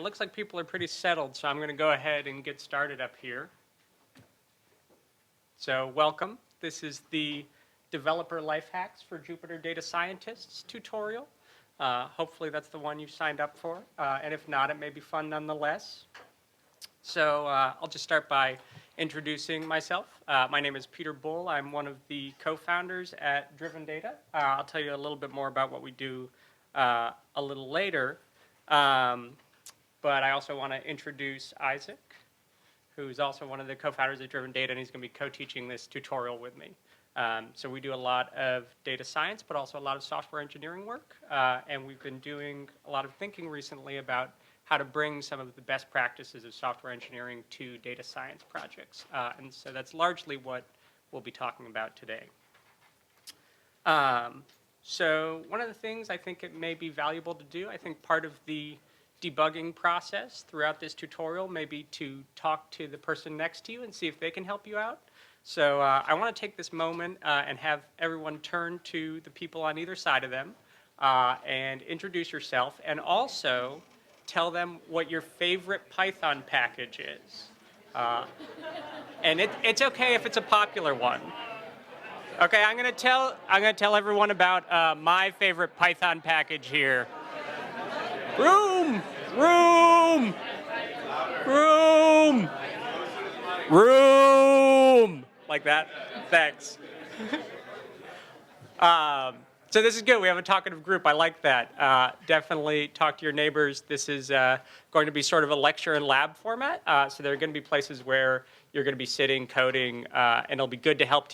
it looks like people are pretty settled, so I'm going to go ahead and get started up here. So welcome. This is the Developer Life Hacks for Jupyter Data Scientists tutorial. Hopefully that's the one you signed up for, and if not, it may be fun nonetheless. So I'll just start by introducing myself. My name is Peter Bull. I'm one of the co-founders at Driven Data. I'll tell you a little bit more about what we do a little later. But I also want to introduce Isaac, who's also one of the co-founders at Driven Data, and he's going to be co-teaching this tutorial with me. So we do a lot of data science, but also a lot of software engineering work. And we've been doing a lot of thinking recently about how to bring some of the best practices of software engineering to data science projects. And so that's largely what we'll be talking about today. So one of the things I think it may be valuable to do, I think part of the debugging process throughout this tutorial may be to talk to the person next to you and see if they can help you out. So I want to take this moment and have everyone turn to the people on either side of them and introduce yourself, and also tell them what your favorite Python package is. And it's okay if it's a popular one. Okay, I'm gonna tell everyone about my favorite Python package here. Room, room, room, room, like that. Thanks. So this is good. We have a talkative group. I like that. Definitely talk to your neighbors. This is going to be sort of a lecture and lab format. So there are going to be places where you're going to be sitting, coding, and it'll be good to have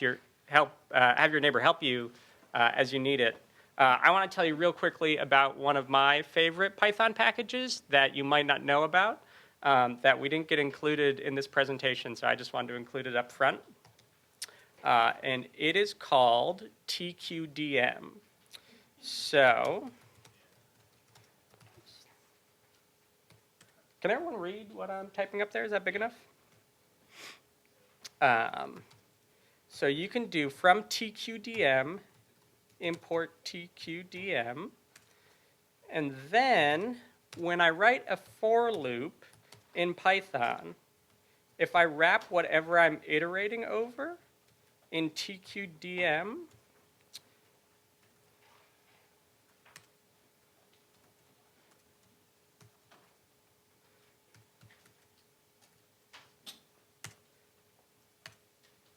your neighbor help you as you need it. I want to tell you real quickly about one of my favorite Python packages that you might not know about that we didn't get included in this presentation, so I just wanted to include it up front. And it is called TQDM. So, can everyone read what I'm typing up there? Is that big enough? So you can do from TQDM, import TQDM, and then when I write a for loop in Python, if I wrap whatever I'm iterating over in TQDM,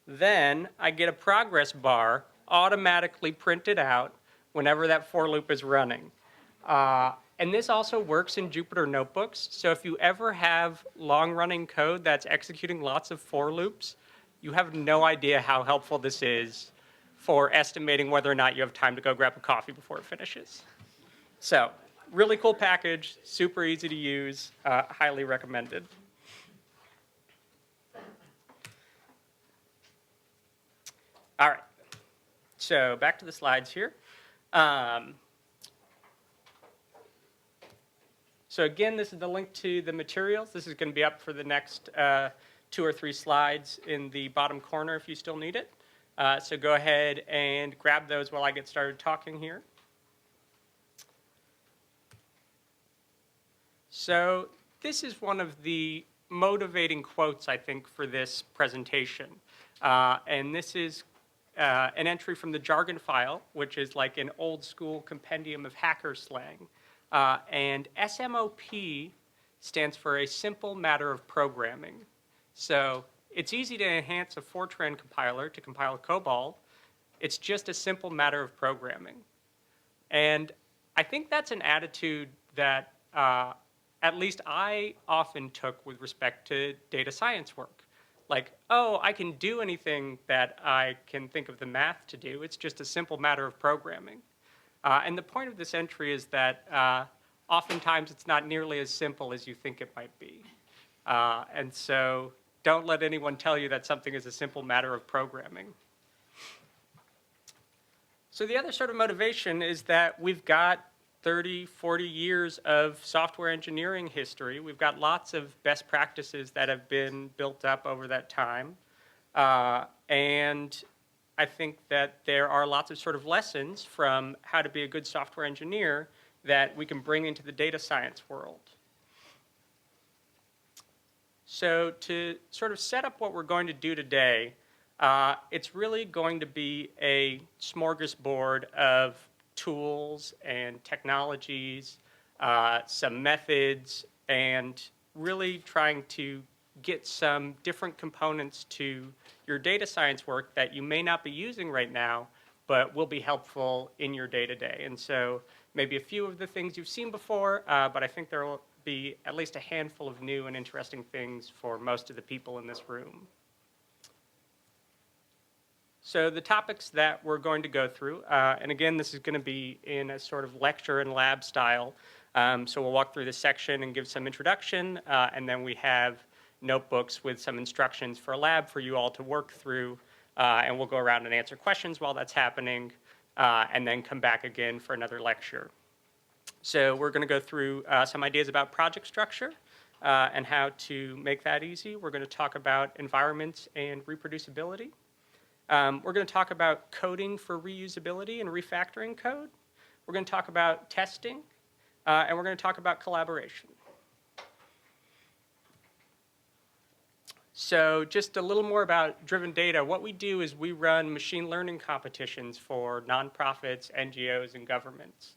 then I get a progress bar automatically printed out whenever that for loop is running. And this also works in Jupyter Notebooks. So if you ever have long-running code that's executing lots of for loops, you have no idea how helpful this is for estimating whether or not you have time to go grab a coffee before it finishes. So really cool package, super easy to use, highly recommended. All right, so back to the slides here. So again, this is the link to the materials. This is going to be up for the next 2 or 3 slides in the bottom corner if you still need it. So go ahead and grab those while I get started talking here. So this is one of the motivating quotes, I think, for this presentation. And this is an entry from the jargon file, which is like an old school compendium of hacker slang. And SMOP stands for a simple matter of programming. So it's easy to enhance a Fortran compiler to compile COBOL. It's just a simple matter of programming. And I think that's an attitude that at least I often took with respect to data science work. Like, oh, I can do anything that I can think of the math to do. It's just a simple matter of programming. And the point of this entry is that oftentimes it's not nearly as simple as you think it might be. And so don't let anyone tell you that something is a simple matter of programming. So the other sort of motivation is that we've got 30, 40 years of software engineering history. We've got lots of best practices that have been built up over that time. And I think that there are lots of sort of lessons from how to be a good software engineer that we can bring into the data science world. So to sort of set up what we're going to do today, it's really going to be a smorgasbord of tools and technologies, some methods, and really trying to get some different components to your data science work that you may not be using right now, but will be helpful in your day-to-day. And so maybe a few of the things you've seen before, but I think there will be at least a handful of new and interesting things for most of the people in this room. So the topics that we're going to go through, and again, this is going to be in a sort of lecture and lab style. So we'll walk through this section and give some introduction, and then we have notebooks with some instructions for a lab for you all to work through, and we'll go around and answer questions while that's happening, and then come back again for another lecture. So we're going to go through some ideas about project structure and how to make that easy. We're going to talk about environments and reproducibility. We're going to talk about coding for reusability and refactoring code. We're going to talk about testing, and we're going to talk about collaboration. So just a little more about driven data. What we do is we run machine learning competitions for nonprofits, NGOs, and governments.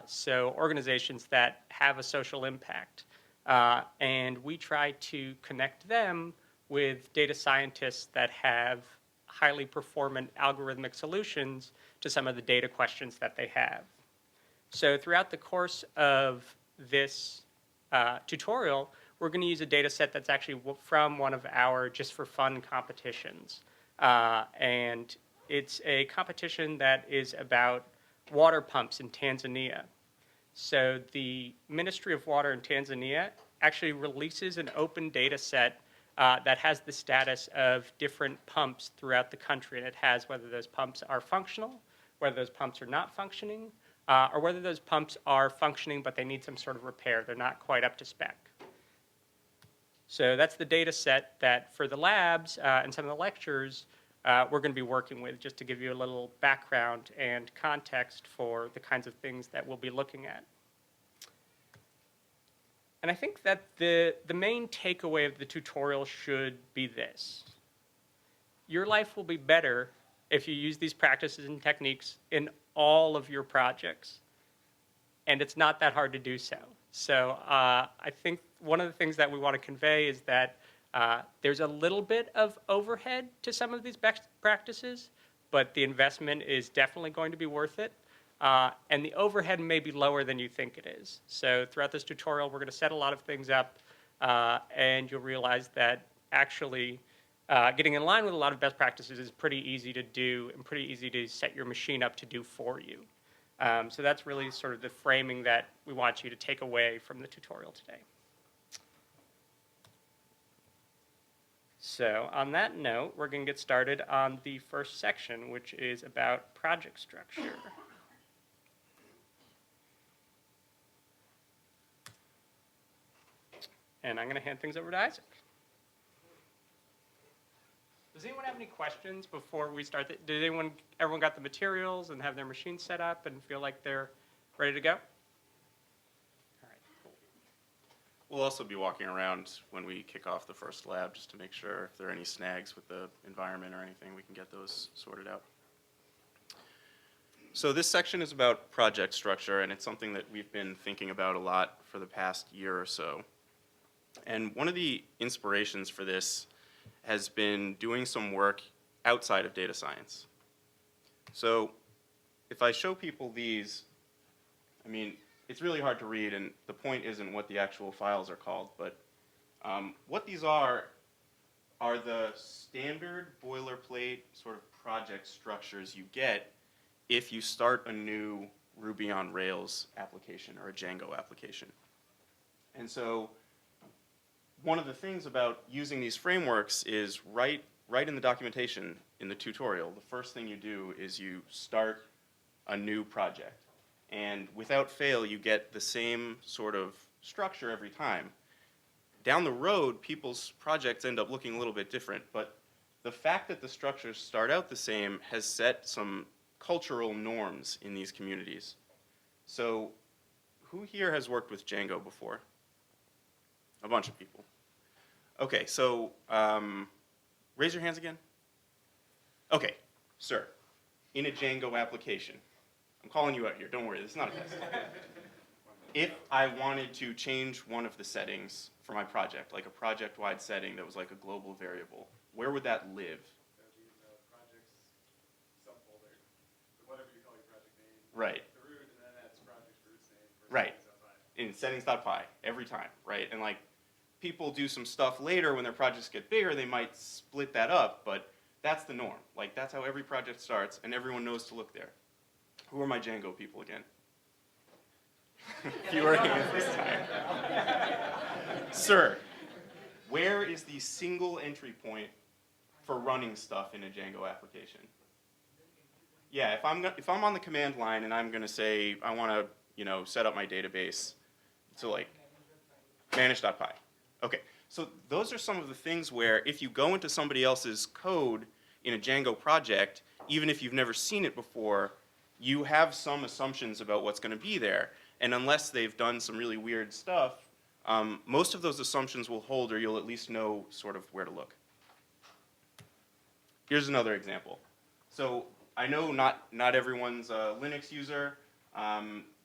So organizations that have a social impact. And we try to connect them with data scientists that have highly performant algorithmic solutions to some of the data questions that they have. So throughout the course of this tutorial, we're going to use a data set that's actually from one of our just for fun competitions. And it's a competition that is about water pumps in Tanzania. So the Ministry of Water in Tanzania actually releases an open data set that has the status of different pumps throughout the country. And it has whether those pumps are functional, whether those pumps are not functioning, or whether those pumps are functioning but they need some sort of repair. They're not quite up to spec. So that's the data set that for the labs and some of the lectures we're going to be working with, just to give you a little background and context for the kinds of things that we'll be looking at. And I think that the main takeaway of the tutorial should be this. Your life will be better if you use these practices and techniques in all of your projects. And it's not that hard to do so. So I think one of the things that we want to convey is that there's a little bit of overhead to some of these best practices, but the investment is definitely going to be worth it. And the overhead may be lower than you think it is. So throughout this tutorial, we're going to set a lot of things up, and you'll realize that actually getting in line with a lot of best practices is pretty easy to do and pretty easy to set your machine up to do for you. So that's really sort of the framing that we want you to take away from the tutorial today. So on that note, we're going to get started on the first section, which is about project structure. And I'm going to hand things over to Isaac. Does anyone have any questions before we start? Did everyone got the materials and have their machines set up and feel like they're ready to go? All right, cool. We'll also be walking around when we kick off the first lab just to make sure if there are any snags with the environment or anything, we can get those sorted out. So this section is about project structure, and it's something that we've been thinking about a lot for the past year or so. And one of the inspirations for this has been doing some work outside of data science. So if I show people these, I mean, it's really hard to read, and the point isn't what the actual files are called, but what these are the standard boilerplate sort of project structures you get if you start a new Ruby on Rails application or a Django application. And so one of the things about using these frameworks is right in the documentation in the tutorial, the first thing you do is you start a new project. And without fail, you get the same sort of structure every time. Down the road, people's projects end up looking a little bit different, but the fact that the structures start out the same has set some cultural norms in these communities. So who here has worked with Django before? A bunch of people. Okay, so raise your hands again. Okay, sir, in a Django application, I'm calling you out here, don't worry, this is not a test. If I wanted to change one of the settings for my project, like a project-wide setting that was like a global variable, where would that live? That would be in the projects subfolder, whatever you call your project name. Right. The root, and then that's project's root name for Right. settings.py. In settings.py, every time, right? And like, people do some stuff later when their projects get bigger, they might split that up, but that's the norm. Like, that's how every project starts, and everyone knows to look there. Who are my Django people again? Fewer hands this time. Sir, where is the single entry point for running stuff in a Django application? Yeah, if I'm on the command line and I'm going to say I want to, set up my database to like manage.py. Okay, so those are some of the things where if you go into somebody else's code in a Django project, even if you've never seen it before, you have some assumptions about what's going to be there. And unless they've done some really weird stuff, most of those assumptions will hold, or you'll at least know sort of where to look. Here's another example. So I know not everyone's a Linux user,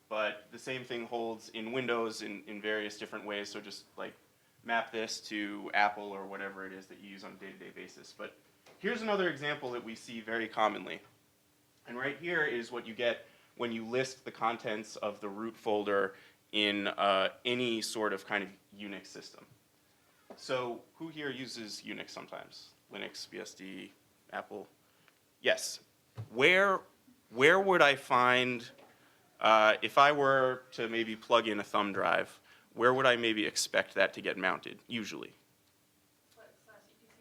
but the same thing holds in Windows in various different ways. So just like map this to Apple or whatever it is that you use on a day-to-day basis. But here's another example that we see very commonly. And right here is what you get when you list the contents of the root folder in any sort of kind of Unix system. So who here uses Unix sometimes? Linux, BSD, Apple? Yes. Where would I find, if I were to maybe plug in a thumb drive, where would I maybe expect that to get mounted, usually? /etc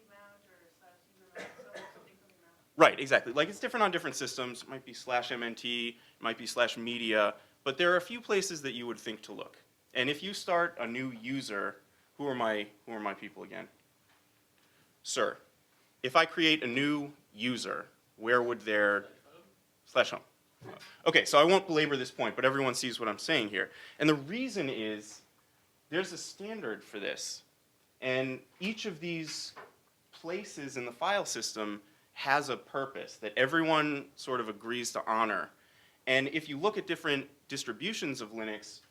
mount or /user mount, something mount. Right, exactly. Like, it's different on different systems. It might be /MNT, it might be /media, but there are a few places that you would think to look. And if you start a new user, who are my people again? Sir, if I create a new user, where would their /home? Okay, so I won't belabor this point, but everyone sees what I'm saying here. And the reason is there's a standard for this. And each of these places in the file system has a purpose that everyone sort of agrees to honor. And if you look at different distributions of Linux,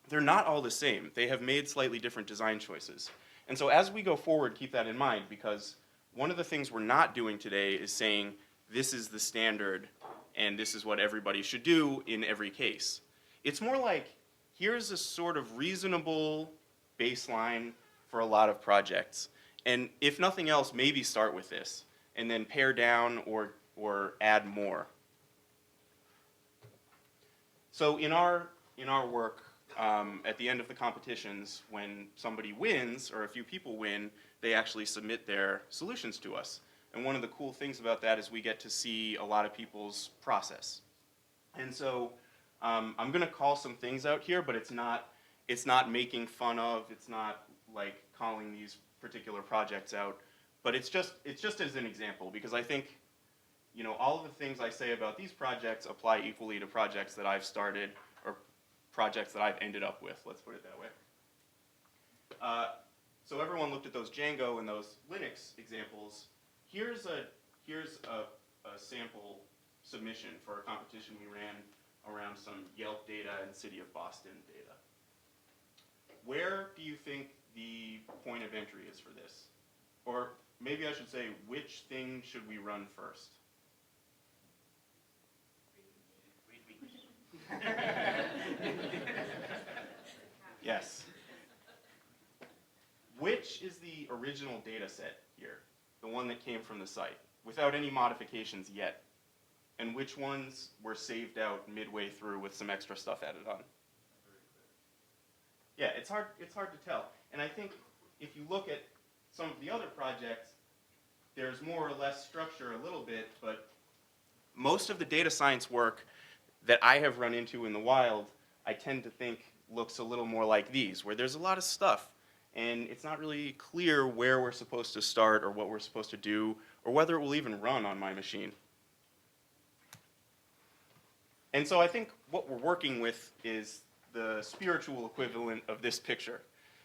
they're not all the same. They have made slightly different design choices. And so as we go forward, keep that in mind, because one of the things we're not doing today is saying this is the standard and this is what everybody should do in every case. It's more like, here's a sort of reasonable baseline for a lot of projects. And if nothing else, maybe start with this and then pare down or add more. So in our work, at the end of the competitions, when somebody wins or a few people win, they actually submit their solutions to us. And one of the cool things about that is we get to see a lot of people's process. And so I'm going to call some things out here, but it's not making fun of, it's not like calling these particular projects out, but it's just as an example, because I think all of the things I say about these projects apply equally to projects that I've started or projects that I've ended up with, let's put it that way. So everyone looked at those Django and those Linux examples. Here's a sample submission for a competition we ran around some Yelp data and City of Boston data. Where do you think the point of entry is for this? Or maybe I should say, which thing should we run first? Yes. Which is the original data set here? The one that came from the site, without any modifications yet? And which ones were saved out midway through with some extra stuff added on? Yeah, it's hard to tell. And I think if you look at some of the other projects, there's more or less structure a little bit, but most of the data science work that I have run into in the wild, I tend to think looks a little more like these, where there's a lot of stuff, and it's not really clear where we're supposed to start or what we're supposed to do, or whether it will even run on my machine. And so I think what we're working with is the spiritual equivalent of this picture,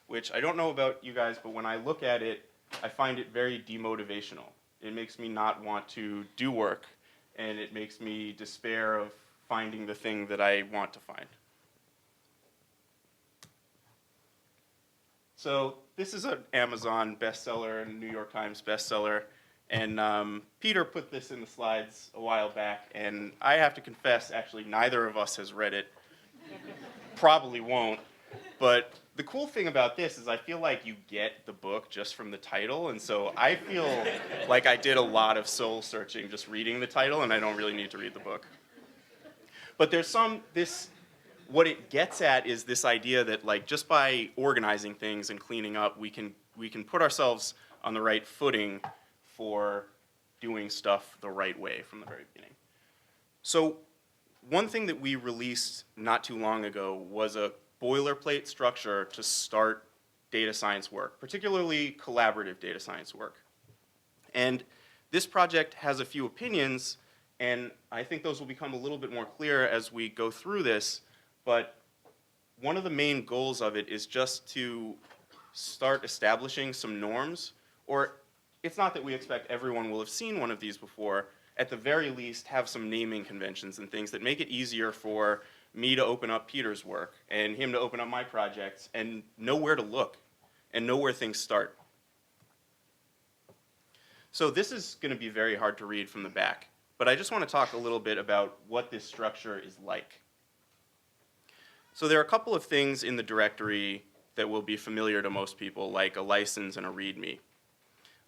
which I don't know about you guys, but when I look at it, I find it very demotivational. It makes me not want to do work, and it makes me despair of finding the thing that I want to find. So this is an Amazon bestseller and a New York Times bestseller, and Peter put this in the slides a while back, and I have to confess, actually, neither of us has read it. Probably won't, but the cool thing about this is I feel like you get the book just from the title, and so I feel like I did a lot of soul searching just reading the title, and I don't really need to read the book. But there's what it gets at is this idea that, like, just by organizing things and cleaning up, we can put ourselves on the right footing for doing stuff the right way from the very beginning. So one thing that we released not too long ago was a boilerplate structure to start data science work, particularly collaborative data science work. And this project has a few opinions, and I think those will become a little bit more clear as we go through this. But one of the main goals of it is just to start establishing some norms, or it's not that we expect everyone will have seen one of these before, at the very least have some naming conventions and things that make it easier for me to open up Peter's work and him to open up my projects and know where to look and know where things start. So this is going to be very hard to read from the back, but I just want to talk a little bit about what this structure is like. So there are a couple of things in the directory that will be familiar to most people, like a license and a README.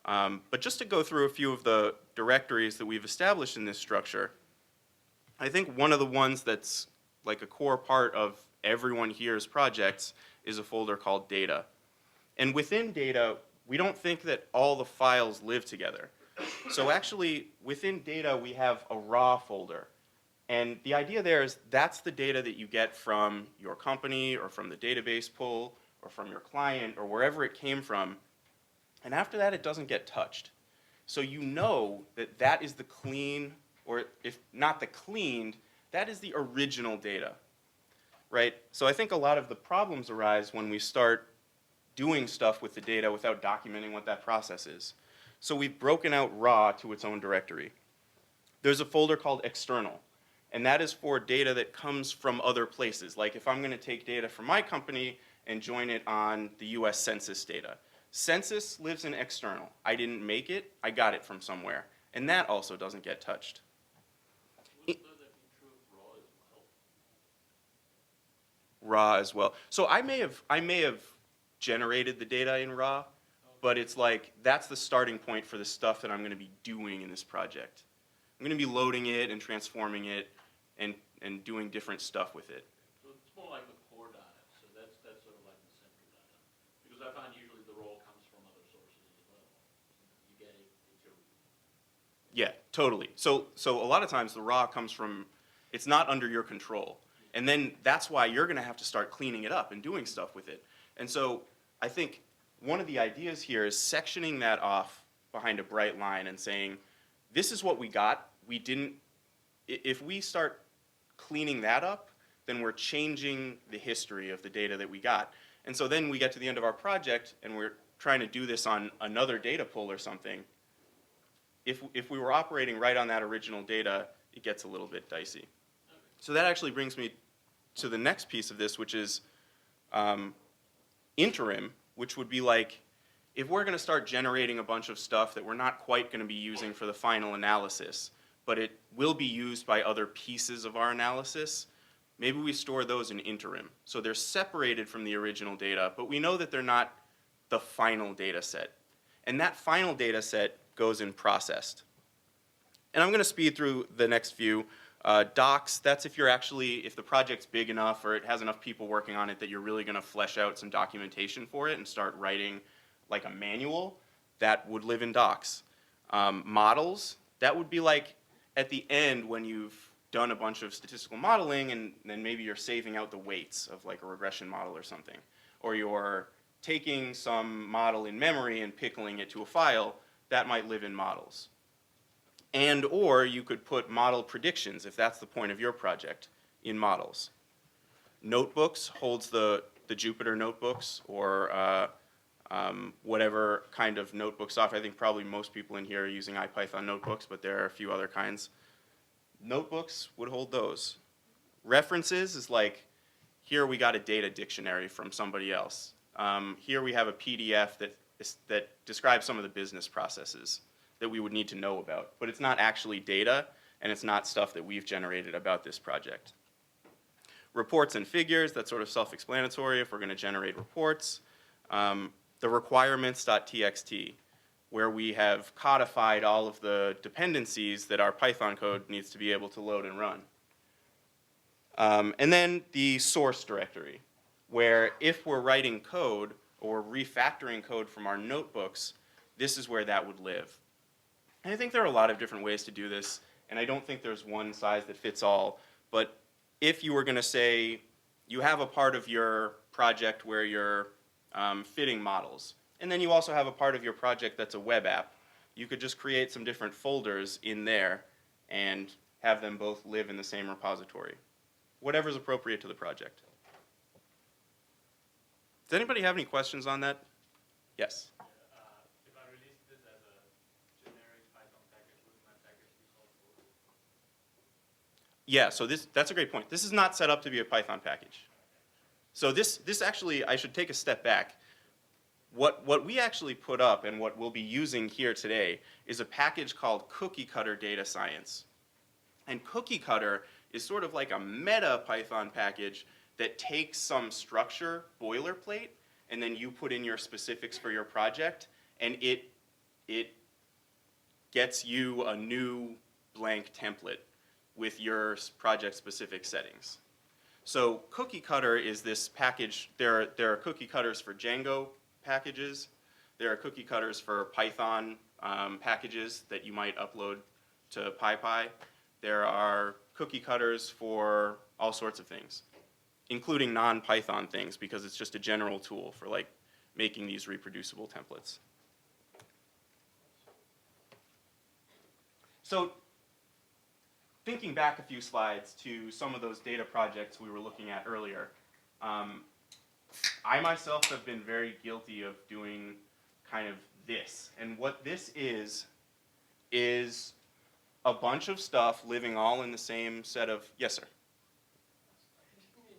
But just to go through a few of the directories that we've established in this structure, I think one of the ones that's like a core part of everyone here's projects is a folder called data. And within data, we don't think that all the files live together. So actually, within data, we have a raw folder. And the idea there is that's the data that you get from your company or from the database pull or from your client or wherever it came from. And after that, it doesn't get touched. So you know that that is the clean, or if not the cleaned, that is the original data, right? So I think a lot of the problems arise when we start doing stuff with the data without documenting what that process is. So we've broken out raw to its own directory. There's a folder called external, and that is for data that comes from other places. Like if I'm going to take data from my company and join it on the US Census data. Census lives in external. I didn't make it, I got it from somewhere. And that also doesn't get touched. Wouldn't that be true of raw as well? Raw as well. So I may have generated the data in raw, but it's like that's the starting point for the stuff that I'm going to be doing in this project. I'm going to be loading it and transforming it and doing different stuff with it. So it's more like the core data. So that's sort of like the central data. Because I find usually the raw comes from other sources as well. You get it, it's your... Yeah, totally. So a lot of times the raw comes from, it's not under your control. And then that's why you're going to have to start cleaning it up and doing stuff with it. And so I think one of the ideas here is sectioning that off behind a bright line and saying, this is what we got. We didn't, if we start cleaning that up, then we're changing the history of the data that we got. And so then we get to the end of our project and we're trying to do this on another data pull or something. If we were operating right on that original data, it gets a little bit dicey. So that actually brings me to the next piece of this, which is interim, which would be like, if we're going to start generating a bunch of stuff that we're not quite going to be using for the final analysis, but it will be used by other pieces of our analysis, maybe we store those in interim. So they're separated from the original data, but we know that they're not the final data set. And that final data set goes in processed. And I'm going to speed through the next few. Docs, that's if the project's big enough or it has enough people working on it that you're really going to flesh out some documentation for it and start writing like a manual, that would live in docs. Models, that would be like at the end when you've done a bunch of statistical modeling and then maybe you're saving out the weights of like a regression model or something. Or you're taking some model in memory and pickling it to a file, that might live in models. And or you could put model predictions, if that's the point of your project, in models. Notebooks holds the the Jupyter notebooks or whatever kind of notebook software. I think probably most people in here are using IPython notebooks, but there are a few other kinds. Notebooks would hold those. References is like, here we got a data dictionary from somebody else. Here we have a PDF that describes some of the business processes that we would need to know about. But it's not actually data, and it's not stuff that we've generated about this project. Reports and figures, that's sort of self-explanatory if we're going to generate reports. The requirements.txt, where we have codified all of the dependencies that our Python code needs to be able to load and run. And then the source directory, where if we're writing code or refactoring code from our notebooks, this is where that would live. And I think there are a lot of different ways to do this, and I don't think there's one size that fits all, but if you were going to say you have a part of your project where you're fitting models, and then you also have a part of your project that's a web app, you could just create some different folders in there and have them both live in the same repository. Whatever's appropriate to the project. Does anybody have any questions on that? Yes? If I release this as a generic Python package, would my package be called folder? Yeah, so that's a great point. This is not set up to be a Python package. So this actually, I should take a step back. What we actually put up and what we'll be using here today is a package called Cookie Cutter Data Science. And Cookie Cutter is sort of like a meta Python package that takes some structure, boilerplate, and then you put in your specifics for your project, and it gets you a new blank template with your project-specific settings. So Cookie Cutter is this package. There are cookie cutters for Django packages. There are cookie cutters for Python packages that you might upload to SciPy. There are cookie cutters for all sorts of things, including non-Python things, because it's just a general tool for like making these reproducible templates. So thinking back a few slides to some of those data projects we were looking at earlier, I myself have been very guilty of doing kind of this. And what this is a bunch of stuff living all in the same set of, yes, sir? Just going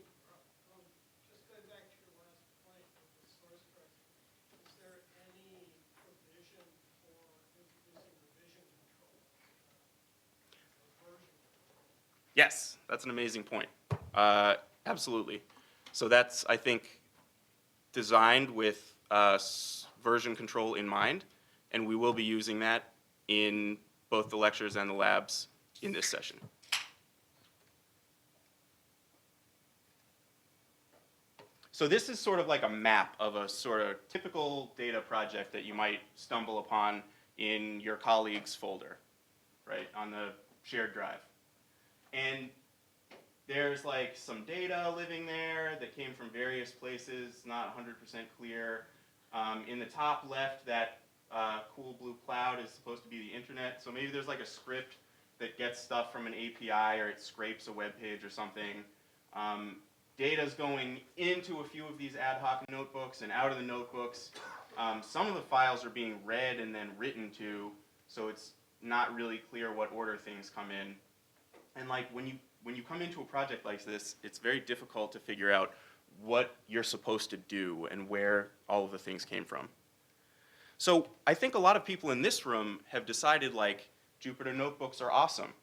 back to your last point of the source code, is there any provision for introducing revision control? Version control? Yes, that's an amazing point. Absolutely. So that's, I think, designed with version control in mind, and we will be using that in both the lectures and the labs in this session. So this is sort of like a map of a sort of typical data project that you might stumble upon in your colleague's folder, right, on the shared drive. And there's like some data living there that came from various places, not 100% clear. In the top left, that cool blue cloud is supposed to be the internet. So maybe there's like a script that gets stuff from an API or it scrapes a web page or something. Data's going into a few of these ad hoc notebooks and out of the notebooks. Some of the files are being read and then written to, so it's not really clear what order things come in. And like when you come into a project like this, it's very difficult to figure out what you're supposed to do and where all of the things came from. So I think a lot of people in this room have decided like Jupyter notebooks are awesome.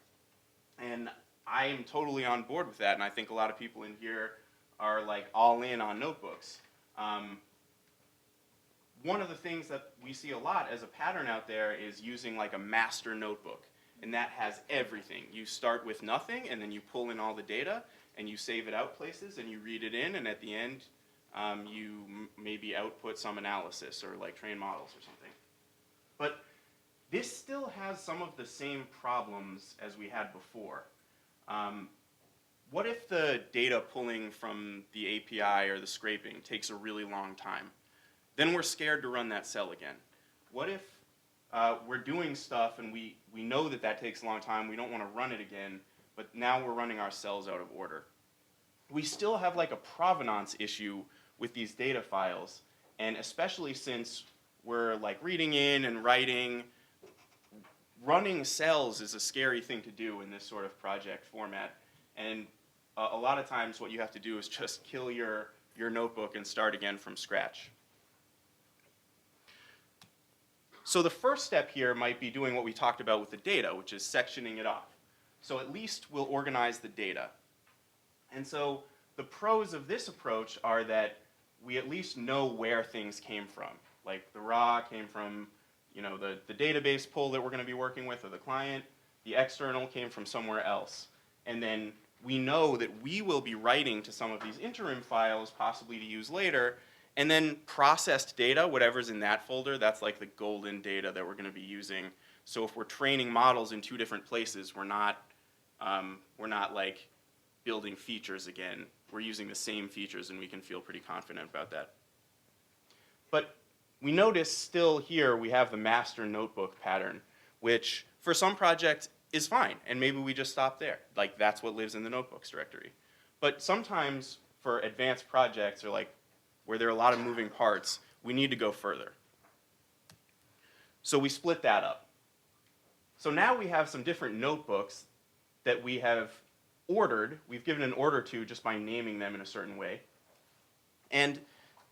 And I am totally on board with that, and I think a lot of people in here are like all in on notebooks. One of the things that we see a lot as a pattern out there is using like a master notebook, and that has everything. You start with nothing, and then you pull in all the data, and you save it out places, and you read it in, and at the end, you maybe output some analysis or like train models or something. But this still has some of the same problems as we had before. What if the data pulling from the API or the scraping takes a really long time? Then we're scared to run that cell again. What if we're doing stuff and we know that that takes a long time, we don't want to run it again, but now we're running our cells out of order? We still have like a provenance issue with these data files. And especially since we're like reading in and writing, running cells is a scary thing to do in this sort of project format. And a lot of times what you have to do is just kill your notebook and start again from scratch. So the first step here might be doing what we talked about with the data, which is sectioning it off. So at least we'll organize the data. And so the pros of this approach are that we at least know where things came from. Like the raw came from, you know, the database pull that we're going to be working with, or the client. The external came from somewhere else. And then we know that we will be writing to some of these interim files, possibly to use later. And then processed data, whatever's in that folder, that's like the golden data that we're going to be using. So if we're training models in 2 different places, we're not like building features again. We're using the same features, and we can feel pretty confident about that. But we notice still here we have the master notebook pattern, which for some projects is fine, and maybe we just stop there. Like that's what lives in the notebooks directory. But sometimes for advanced projects, or like where there are a lot of moving parts, we need to go further. So we split that up. So now we have some different notebooks that we have ordered. We've given an order to just by naming them in a certain way. And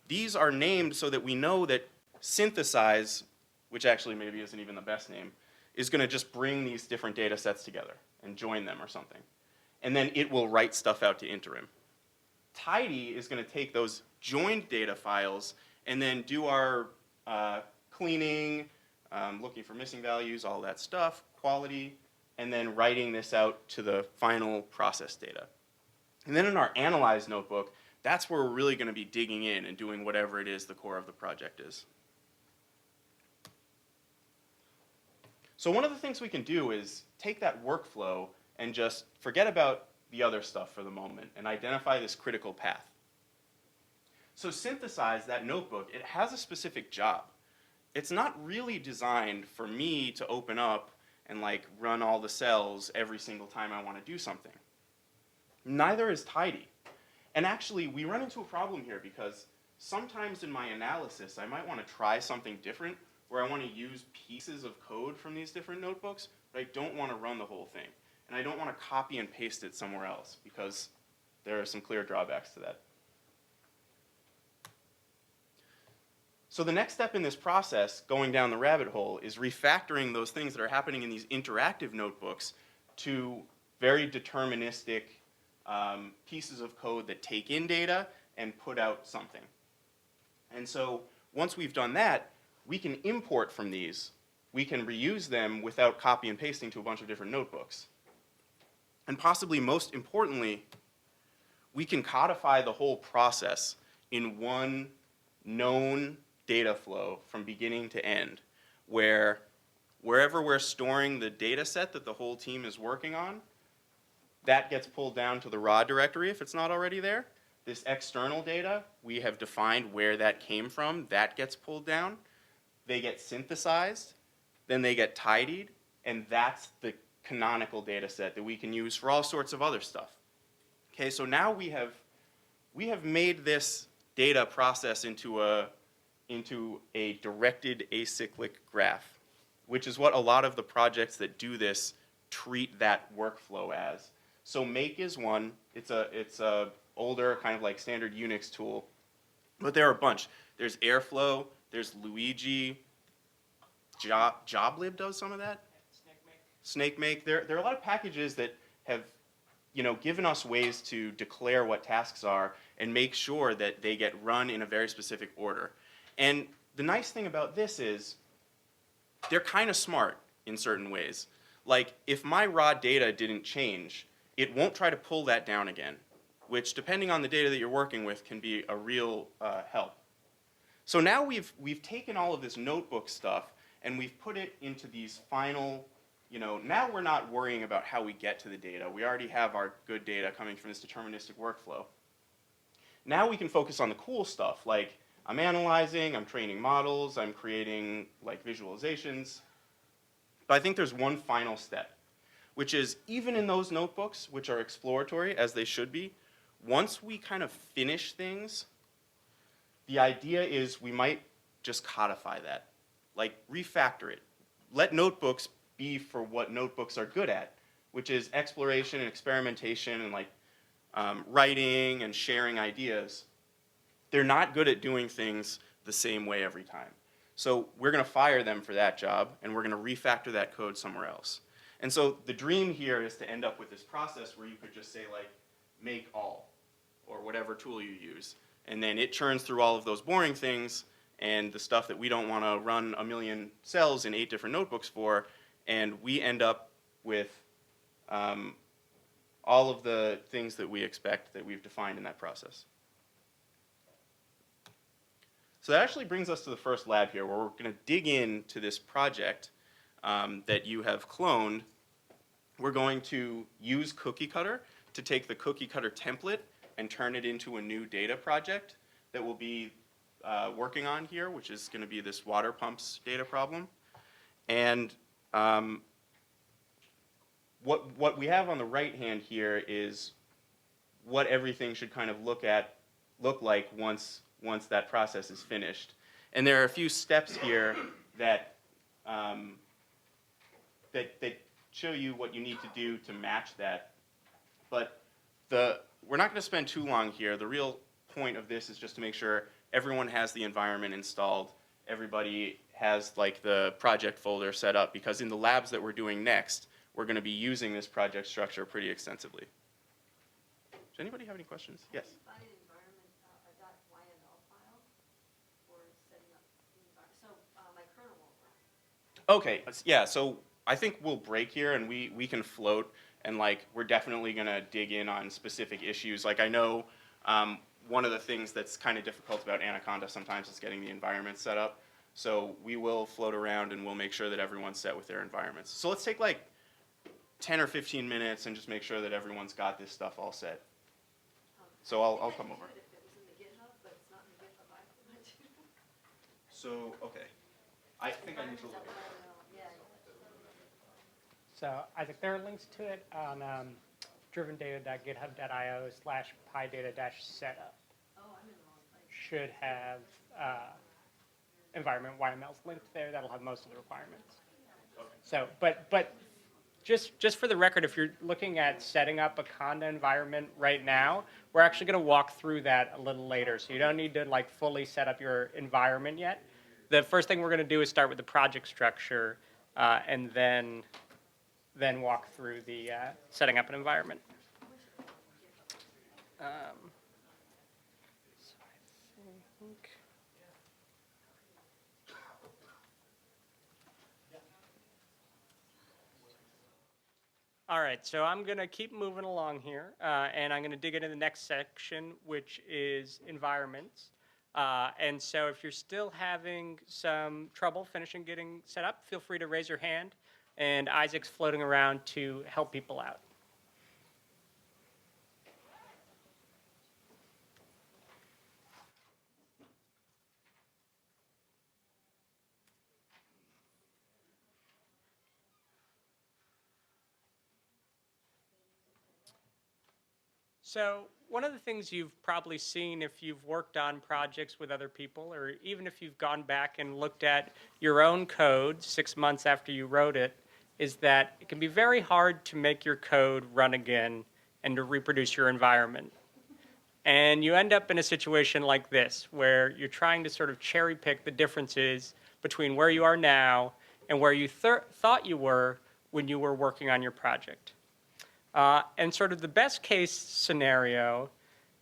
these are named so that we know that synthesize, which actually maybe isn't even the best name, is going to just bring these different data sets together and join them or something. And then it will write stuff out to interim. Tidy is going to take those joined data files and then do our cleaning, looking for missing values, all that stuff, quality, and then writing this out to the final process data. And then in our analyze notebook, that's where we're really going to be digging in and doing whatever it is the core of the project is. So one of the things we can do is take that workflow and just forget about the other stuff for the moment and identify this critical path. So synthesize, that notebook, it has a specific job. It's not really designed for me to open up and like run all the cells every single time I want to do something. Neither is tidy. And actually, we run into a problem here because sometimes in my analysis, I might want to try something different where I want to use pieces of code from these different notebooks, but I don't want to run the whole thing. And I don't want to copy and paste it somewhere else because there are some clear drawbacks to that. So the next step in this process, going down the rabbit hole, is refactoring those things that are happening in these interactive notebooks to very deterministic pieces of code that take in data and put out something. And so once we've done that, we can import from these. We can reuse them without copy and pasting to a bunch of different notebooks. And possibly most importantly, we can codify the whole process in one known data flow from beginning to end, where wherever we're storing the data set that the whole team is working on, that gets pulled down to the raw directory if it's not already there. This external data, we have defined where that came from, that gets pulled down. They get synthesized, then they get tidied, and that's the canonical data set that we can use for all sorts of other stuff. Okay, so now we have made this data process into a directed acyclic graph, which is what a lot of the projects that do this treat that workflow as. So make is one. It's a older kind of like standard Unix tool, but there are a bunch. There's Airflow. There's Luigi. Joblib does some of that. SnakeMake. There are a lot of packages that have, given us ways to declare what tasks are and make sure that they get run in a very specific order. And the nice thing about this is they're kind of smart in certain ways. Like if my raw data didn't change, it won't try to pull that down again, which depending on the data that you're working with can be a real help. So now we've taken all of this notebook stuff and we've put it into these final, now we're not worrying about how we get to the data. We already have our good data coming from this deterministic workflow. Now we can focus on the cool stuff, like I'm analyzing, I'm training models, I'm creating like visualizations. But I think there's one final step, which is even in those notebooks, which are exploratory, as they should be, once we kind of finish things, the idea is we might just codify that, like refactor it. Let notebooks be for what notebooks are good at, which is exploration and experimentation and like writing and sharing ideas. They're not good at doing things the same way every time. So we're going to fire them for that job, and we're going to refactor that code somewhere else. And so the dream here is to end up with this process where you could just say, like, make all, or whatever tool you use. And then it churns through all of those boring things and the stuff that we don't want to run a million cells in 8 different notebooks for, and we end up with all of the things that we expect that we've defined in that process. So that actually brings us to the first lab here, where we're going to dig into this project that you have cloned. We're going to use Cookie Cutter to take the Cookie Cutter template and turn it into a new data project that we'll be working on here, which is going to be this water pumps data problem. And what we have on the right hand here is what everything should kind of look like once that process is finished. And there are a few steps here that that show you what you need to do to match that. But we're not going to spend too long here. The real point of this is just to make sure everyone has the environment installed. Everybody has like the project folder set up, because in the labs that we're doing next, we're going to be using this project structure pretty extensively. Does anybody have any questions? Yes. Find an environment, a .yml file for setting up the environment. So my kernel won't work. Okay, yeah, so I think we'll break here and we can float, and like we're definitely going to dig in on specific issues. Like I know one of the things that's kind of difficult about Anaconda sometimes is getting the environment set up. So we will float around and we'll make sure that everyone's set with their environments. So let's take like 10 or 15 minutes and just make sure that everyone's got this stuff all set. So I'll come over. If it was in the GitHub, but it's not in the GitHub implement. So, okay. I think I need to look. So Isaac, there are links to it on drivendata.github.io/pydata-setup. Oh, I'm in the wrong place. Should have environment YMLs linked there. That'll have most of the requirements. So, but just for the record, if you're looking at setting up a Conda environment right now, we're actually going to walk through that a little later. So you don't need to like fully set up your environment yet. The first thing we're going to do is start with the project structure, and then walk through the setting up an environment. So I think. All right, so I'm going to keep moving along here, and I'm going to dig into the next section, which is environments. And so if you're still having some trouble finishing getting set up, feel free to raise your hand, and Isaac's floating around to help people out. So one of the things you've probably seen if you've worked on projects with other people, or even if you've gone back and looked at your own code 6 months after you wrote it, is that it can be very hard to make your code run again and to reproduce your environment. And you end up in a situation like this, where you're trying to sort of cherry pick the differences between where you are now and where you thought you were when you were working on your project. And sort of the best case scenario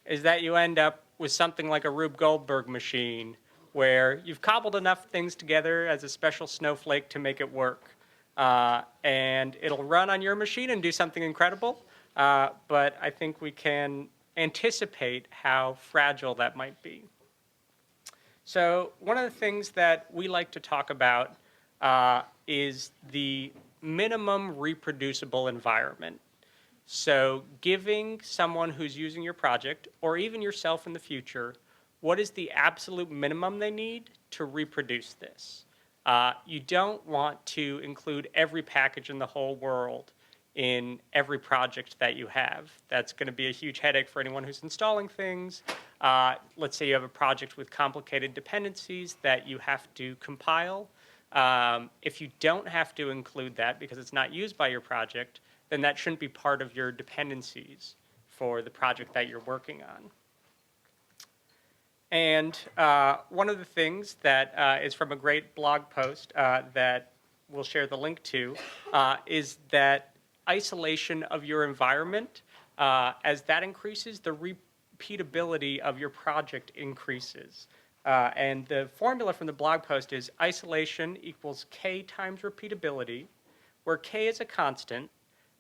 is that you end up with something like a Rube Goldberg machine, where you've cobbled enough things together as a special snowflake to make it work. And it'll run on your machine and do something incredible, but I think we can anticipate how fragile that might be. So one of the things that we like to talk about is the minimum reproducible environment. So giving someone who's using your project, or even yourself in the future, what is the absolute minimum they need to reproduce this? You don't want to include every package in the whole world in every project that you have. That's going to be a huge headache for anyone who's installing things. Let's say you have a project with complicated dependencies that you have to compile. If you don't have to include that because it's not used by your project, then that shouldn't be part of your dependencies for the project that you're working on. And one of the things that is from a great blog post that we'll share the link to is that isolation of your environment, as that increases, the repeatability of your project increases. And the formula from the blog post is isolation equals K times repeatability, where K is a constant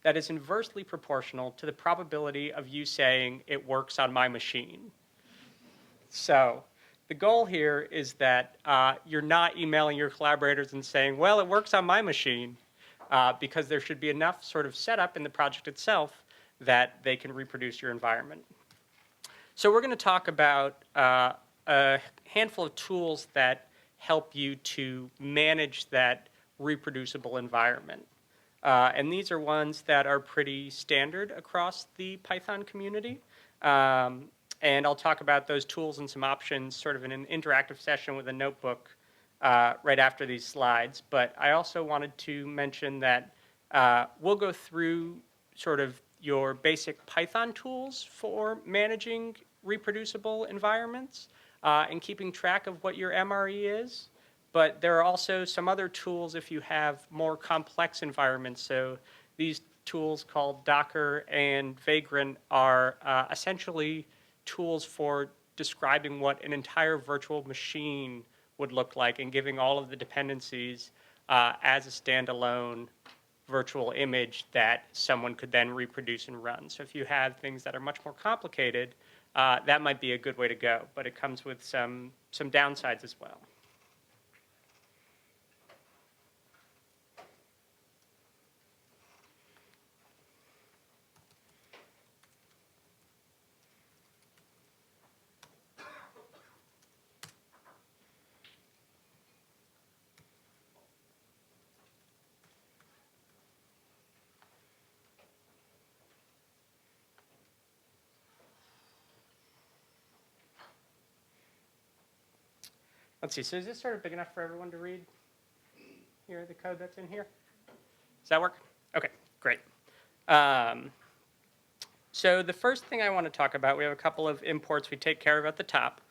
that is inversely proportional to the probability of you saying it works on my machine. So the goal here is that you're not emailing your collaborators and saying, well, it works on my machine, because there should be enough sort of setup in the project itself that they can reproduce your environment. So we're going to talk about a handful of tools that help you to manage that reproducible environment. And these are ones that are pretty standard across the Python community. And I'll talk about those tools and some options sort of in an interactive session with a notebook right after these slides. But I also wanted to mention that we'll go through sort of your basic Python tools for managing reproducible environments and keeping track of what your MRE is. But there are also some other tools if you have more complex environments. So these tools called Docker and Vagrant are essentially tools for describing what an entire virtual machine would look like and giving all of the dependencies as a standalone virtual image that someone could then reproduce and run. So if you have things that are much more complicated, that might be a good way to go, but it comes with some downsides as well. Let's see, so is this sort of big enough for everyone to read here, the code that's in here? Does that work? Okay, great. So the first thing I want to talk about, we have a couple of imports we take care of at the top.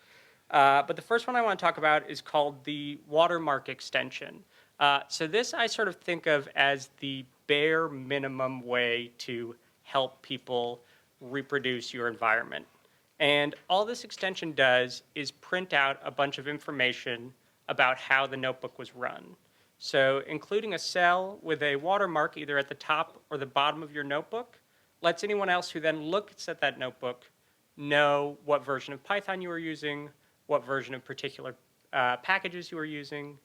But the first one I want to talk about is called the watermark extension. So this I sort of think of as the bare minimum way to help people reproduce your environment. And all this extension does is print out a bunch of information about how the notebook was run. So including a cell with a watermark either at the top or the bottom of your notebook lets anyone else who then looks at that notebook know what version of Python you are using, what version of particular packages you are using,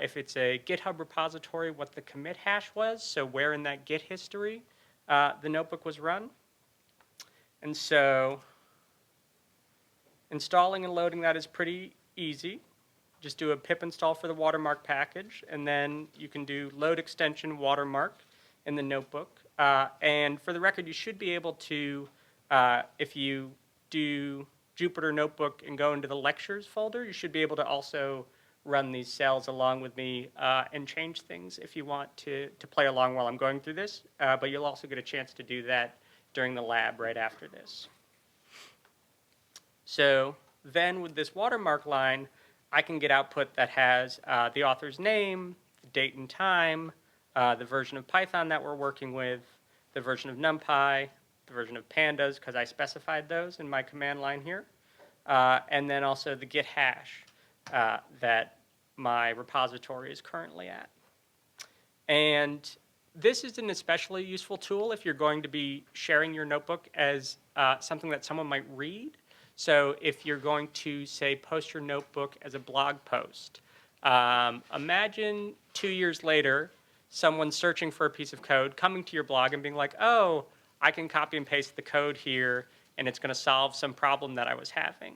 if it's a GitHub repository, what the commit hash was, so where in that Git history the notebook was run. And so installing and loading that is pretty easy. Just do a pip install for the watermark package, and then you can do load extension watermark in the notebook. And for the record, you should be able to, if you do Jupyter Notebook and go into the lectures folder, you should be able to also run these cells along with me and change things if you want to play along while I'm going through this. But you'll also get a chance to do that during the lab right after this. So then with this watermark line, I can get output that has the author's name, the date and time, the version of Python that we're working with, the version of NumPy, the version of pandas, because I specified those in my command line here, and then also the Git hash that my repository is currently at. And this is an especially useful tool if you're going to be sharing your notebook as something that someone might read. So if you're going to, say, post your notebook as a blog post, imagine 2 years later, someone searching for a piece of code, coming to your blog and being like, oh, I can copy and paste the code here, and it's going to solve some problem that I was having.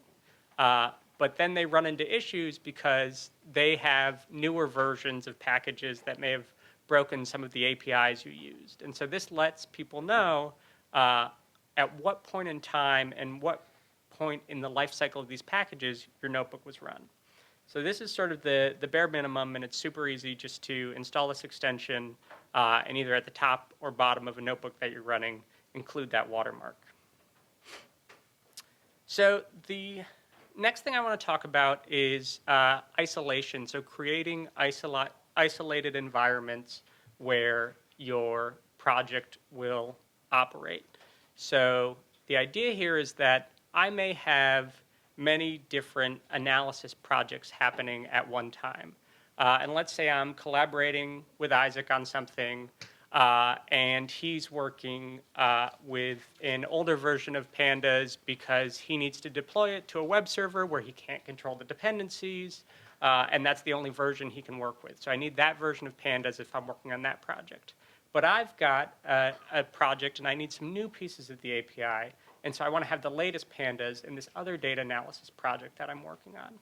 But then they run into issues because they have newer versions of packages that may have broken some of the APIs you used. And so this lets people know at what point in time and what point in the life cycle of these packages your notebook was run. So this is sort of the bare minimum, and it's super easy just to install this extension and either at the top or bottom of a notebook that you're running, include that watermark. So the next thing I want to talk about is isolation, so creating isolated environments where your project will operate. So the idea here is that I may have many different analysis projects happening at one time. And let's say I'm collaborating with Isaac on something, and he's working with an older version of Pandas because he needs to deploy it to a web server where he can't control the dependencies, and that's the only version he can work with. So I need that version of Pandas if I'm working on that project. But I've got a project, and I need some new pieces of the API, and so I want to have the latest Pandas in this other data analysis project that I'm working on.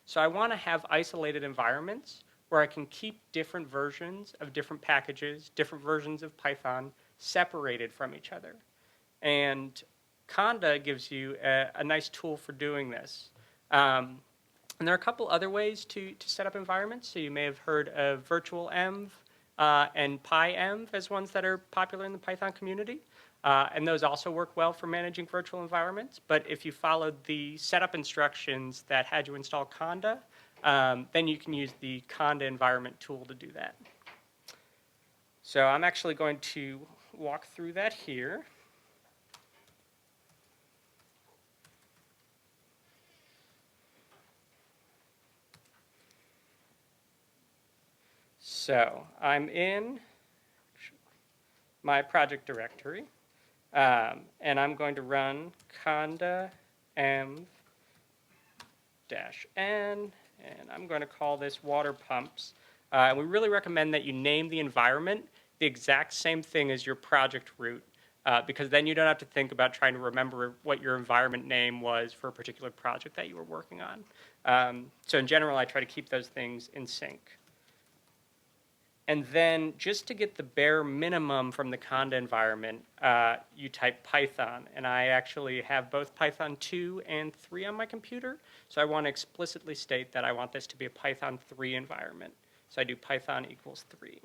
So I want to have isolated environments where I can keep different versions of different packages, different versions of Python separated from each other. And Conda gives you a nice tool for doing this. And there are a couple other ways to set up environments. So you may have heard of virtual env and pyenv as ones that are popular in the Python community. And those also work well for managing virtual environments. But if you followed the setup instructions that had you install Conda, then you can use the Conda environment tool to do that. So I'm actually going to walk through that here. So I'm in my project directory, and I'm going to run conda env -n, and I'm going to call this water pumps. And we really recommend that you name the environment the exact same thing as your project root, because then you don't have to think about trying to remember what your environment name was for a particular project that you were working on. So in general, I try to keep those things in sync. And then just to get the bare minimum from the Conda environment, you type Python. And I actually have both Python 2 and 3 on my computer. So I want to explicitly state that I want this to be a Python 3 environment. So I do Python equals 3.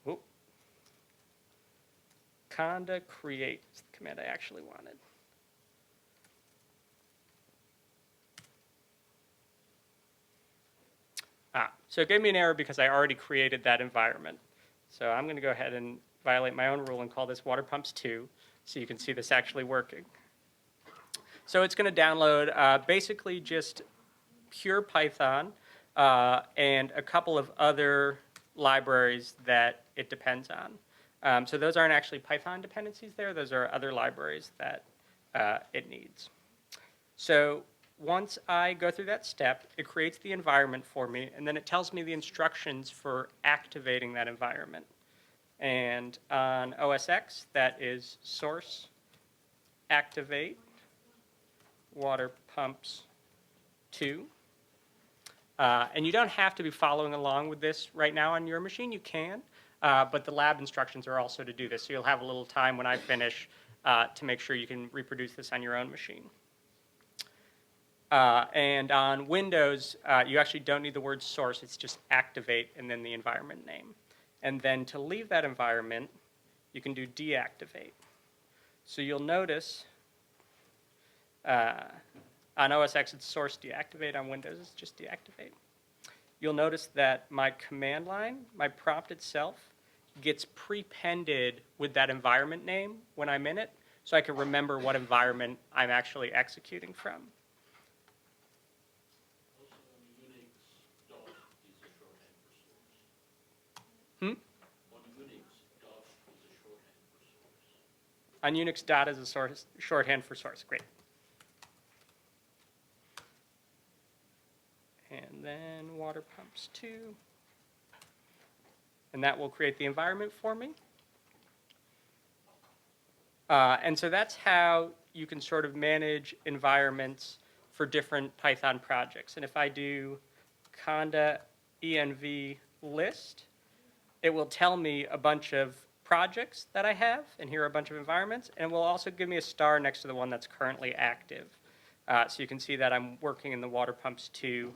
Whoop. Conda create is the command I actually wanted. So it gave me an error because I already created that environment. So I'm going to go ahead and violate my own rule and call this water pumps 2, so you can see this actually working. So it's going to download basically just pure Python and a couple of other libraries that it depends on. So those aren't actually Python dependencies there. Those are other libraries that it needs. So once I go through that step, it creates the environment for me, and then it tells me the instructions for activating that environment. And on OS X, that is source activate water pumps 2. And you don't have to be following along with this right now on your machine. You can, but the lab instructions are also to do this. So you'll have a little time when I finish to make sure you can reproduce this on your own machine. And on Windows, you actually don't need the word source. It's just activate and then the environment name. And then to leave that environment, you can do deactivate. So you'll notice on OS X, it's source deactivate. On Windows, it's just deactivate. You'll notice that my command line, my prompt itself, gets prepended with that environment name when I'm in it, so I can remember what environment I'm actually executing from. On Unix, dot is a shorthand for source. On Unix, dot is a shorthand for source. Great. And then water pumps 2. And that will create the environment for me. And so that's how you can sort of manage environments for different Python projects. And if I do conda env list, it will tell me a bunch of projects that I have, and here are a bunch of environments, and it will also give me a star next to the one that's currently active. So you can see that I'm working in the water pumps 2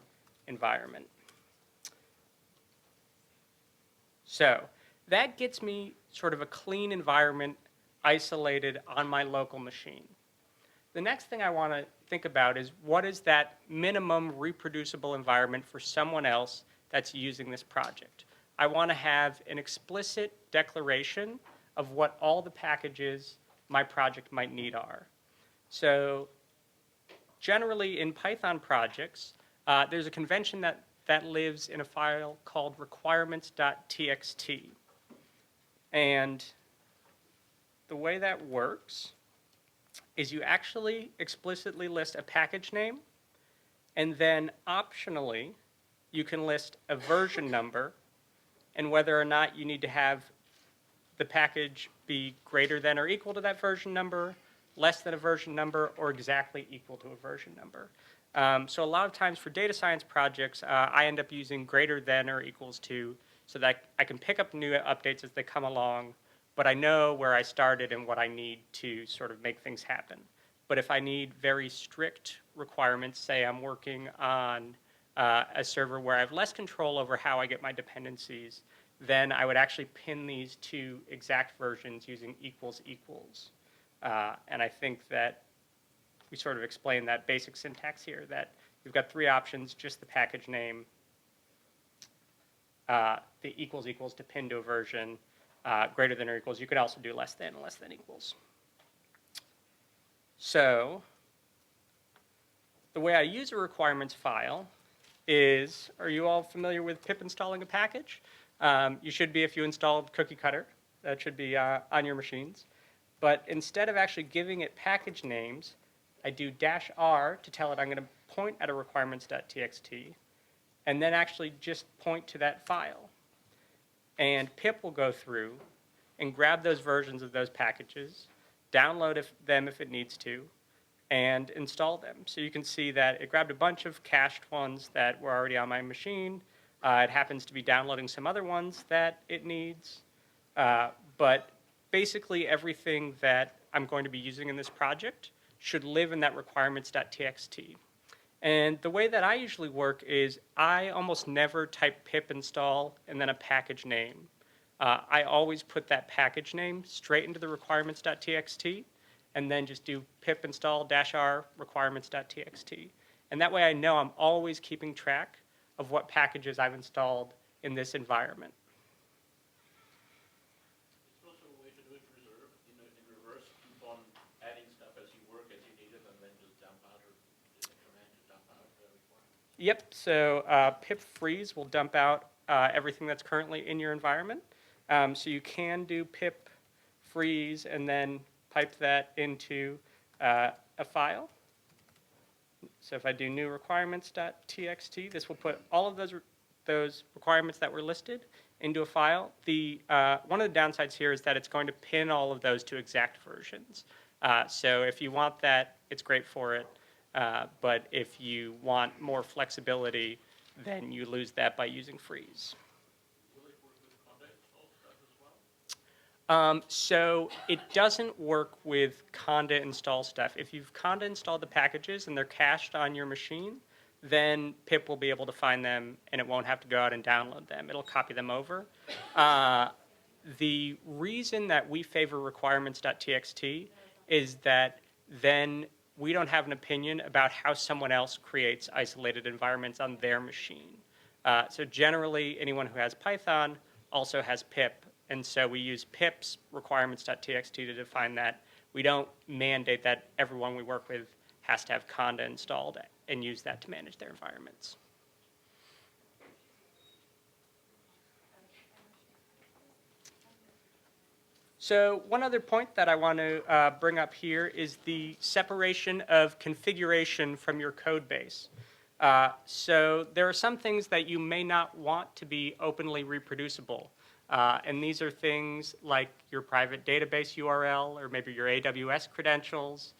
environment. So that gets me sort of a clean environment isolated on my local machine. The next thing I want to think about is what is that minimum reproducible environment for someone else that's using this project. I want to have an explicit declaration of what all the packages my project might need are. So generally in Python projects, there's a convention that lives in a file called requirements.txt. And the way that works is you actually explicitly list a package name, and then optionally, you can list a version number and whether or not you need to have the package be greater than or equal to that version number, less than a version number, or exactly equal to a version number. So a lot of times for data science projects, I end up using greater than or equals to so that I can pick up new updates as they come along, but I know where I started and what I need to sort of make things happen. But if I need very strict requirements, say I'm working on a server where I have less control over how I get my dependencies, then I would actually pin these to exact versions using equals equals. And I think that we sort of explained that basic syntax here, that you've got 3 options, just the package name, the equals equals to pin to a version, greater than or equals. You could also do less than and less than equals. So the way I use a requirements file is, are you all familiar with pip installing a package? You should be if you installed Cookie Cutter. That should be on your machines. But instead of actually giving it package names, I do -r to tell it I'm going to point at a requirements.txt, and then actually just point to that file. And pip will go through and grab those versions of those packages, download them if it needs to, and install them. So you can see that it grabbed a bunch of cached ones that were already on my machine. It happens to be downloading some other ones that it needs. But basically everything that I'm going to be using in this project should live in that requirements.txt. And the way that I usually work is I almost never type pip install and then a package name. I always put that package name straight into the requirements.txt and then just do pip install -r requirements.txt. And that way I know I'm always keeping track of what packages I've installed in this environment. It's also a way to do it in reverse, keep on adding stuff as you work, as you need it, and then just dump out or command to dump out the requirement. Yep, so pip freeze will dump out everything that's currently in your environment. So you can do pip freeze and then pipe that into a file. So if I do new requirements.txt, this will put all of those requirements that were listed into a file. One of the downsides here is that it's going to pin all of those to exact versions. So if you want that, it's great for it. But if you want more flexibility, then you lose that by using freeze. Will it work with conda install stuff as well? So it doesn't work with conda install stuff. If you've conda installed the packages and they're cached on your machine, then pip will be able to find them and it won't have to go out and download them. It'll copy them over. The reason that we favor requirements.txt is that then we don't have an opinion about how someone else creates isolated environments on their machine. So generally, anyone who has Python also has pip. And so we use pip's requirements.txt to define that. We don't mandate that everyone we work with has to have conda installed and use that to manage their environments. So one other point that I want to bring up here is the separation of configuration from your code base. So there are some things that you may not want to be openly reproducible. And these are things like your private database URL or maybe your AWS credentials,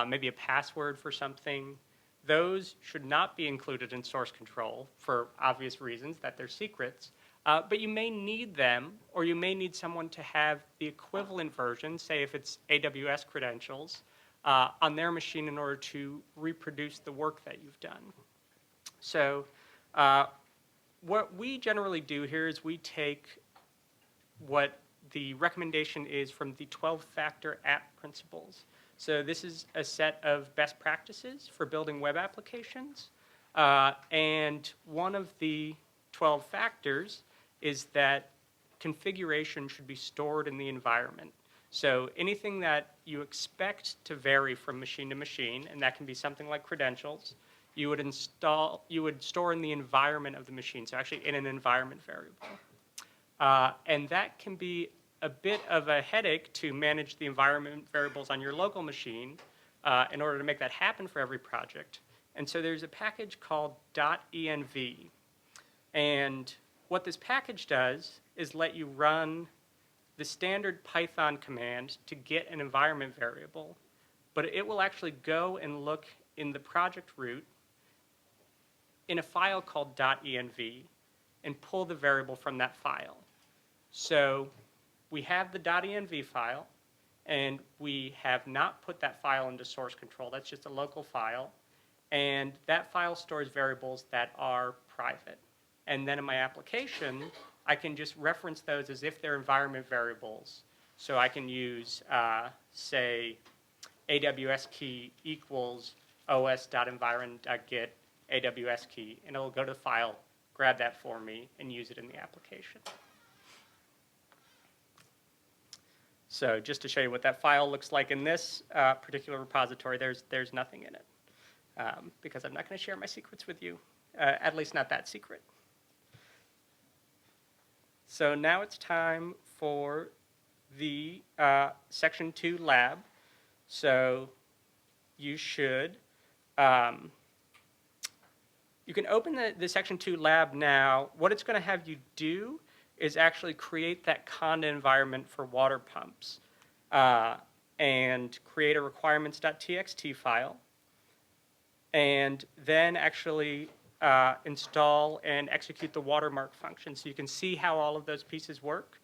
maybe a password for something those should not be included in source control for obvious reasons that they're secrets. But you may need them, or you may need someone to have the equivalent version, say if it's AWS credentials, on their machine in order to reproduce the work that you've done. So what we generally do here is we take what the recommendation is from the 12-factor app principles. So this is a set of best practices for building web applications. And one of the 12 factors is that configuration should be stored in the environment. So anything that you expect to vary from machine to machine, and that can be something like credentials, you would store in the environment of the machine, so actually in an environment variable. And that can be a bit of a headache to manage the environment variables on your local machine in order to make that happen for every project. And so there's a package called .env. And what this package does is let you run the standard Python command to get an environment variable, but it will actually go and look in the project root in a file called .env and pull the variable from that file. So we have the .env file, and we have not put that file into source control. That's just a local file. And that file stores variables that are private. And then in my application, I can just reference those as if they're environment variables. So I can use, say, AWS key equals os.environment.get AWS key, and it'll go to the file, grab that for me, and use it in the application. So just to show you what that file looks like in this particular repository, there's nothing in it because I'm not going to share my secrets with you, at least not that secret. So now it's time for the Section 2 lab. So you should, you can open the Section 2 lab now. What it's going to have you do is actually create that Conda environment for water pumps and create a requirements.txt file, and then actually install and execute the watermark function so you can see how all of those pieces work.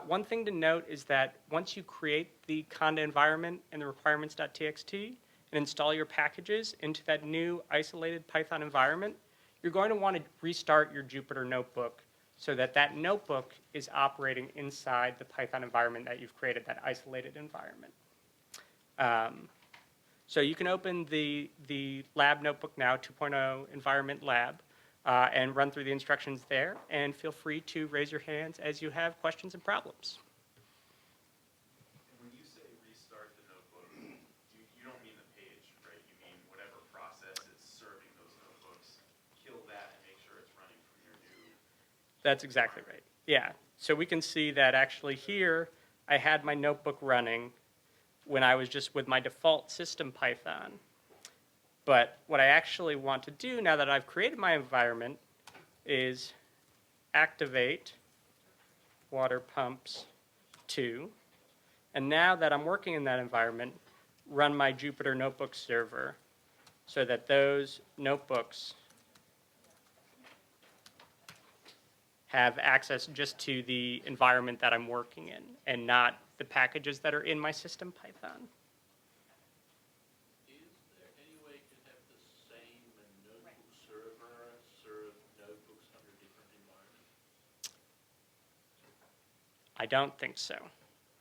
One thing to note is that once you create the Conda environment and the requirements.txt and install your packages into that new isolated Python environment, you're going to want to restart your Jupyter notebook so that that notebook is operating inside the Python environment that you've created, that isolated environment. So you can open the lab notebook now, 2.0 environment lab, and run through the instructions there, and feel free to raise your hands as you have questions and problems. When you say restart the notebook, you don't mean the page, right? You mean whatever process is serving those notebooks, kill that and make sure it's running from your new... That's exactly right. Yeah. So we can see that actually here, I had my notebook running when I was just with my default system Python. But what I actually want to do now that I've created my environment is activate water pumps 2. And now that I'm working in that environment, run my Jupyter Notebook server so that those notebooks have access just to the environment that I'm working in and not the packages that are in my system Python. Is there any way to have the same notebook server serve notebooks under different environments? I don't think so.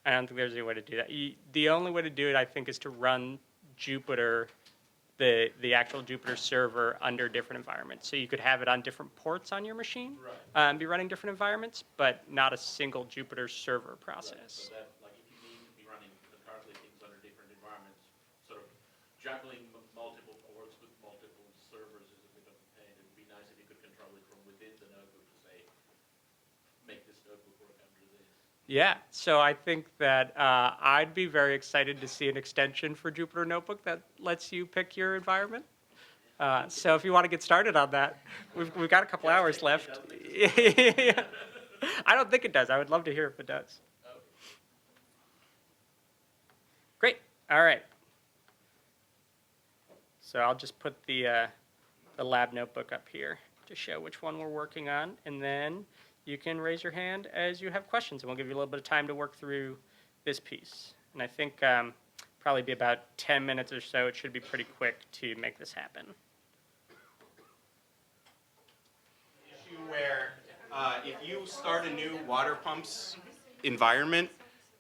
I don't think there's any way to do that. The only way to do it, I think, is to run Jupyter, the actual Jupyter server under different environments. So you could have it on different ports on your machine, Right. and be running different environments, but not a single Jupyter server process. Right. So that, like, if you need to be running concurrently things under different environments, sort of juggling multiple ports with multiple servers is a bit of a pain. It would be nice if you could control it from within the notebook to say, make this notebook work under this. Yeah, so I think that I'd be very excited to see an extension for Jupyter Notebook that lets you pick your environment. So if you want to get started on that, we've got a couple hours left. Yeah. I don't think it does. I would love to hear if it does. Great. All right. So I'll just put the lab notebook up here to show which one we're working on, and then you can raise your hand as you have questions, and we'll give you a little bit of time to work through this piece. And I think probably be about 10 minutes or so. It should be pretty quick to make this happen. Issue where if you start a new water pumps environment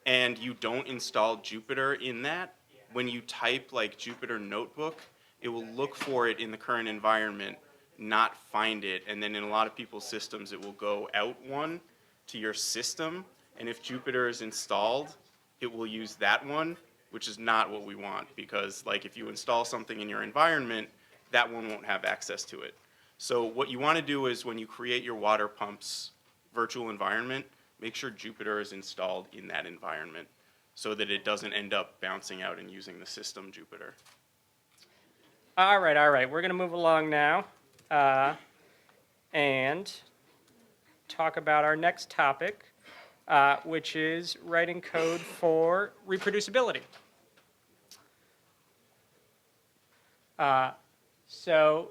and you don't install Jupyter in that, when you type like Jupyter Notebook, it will look for it in the current environment, not find it, and then in a lot of people's systems it will go out one to your system, and if Jupyter is installed, it will use that one, which is not what we want, because like if you install something in your environment, that one won't have access to it. So what you want to do is when you create your water pumps virtual environment, make sure Jupyter is installed in that environment so that it doesn't end up bouncing out and using the system Jupyter. All right. We're going to move along now and talk about our next topic, which is writing code for reproducibility. So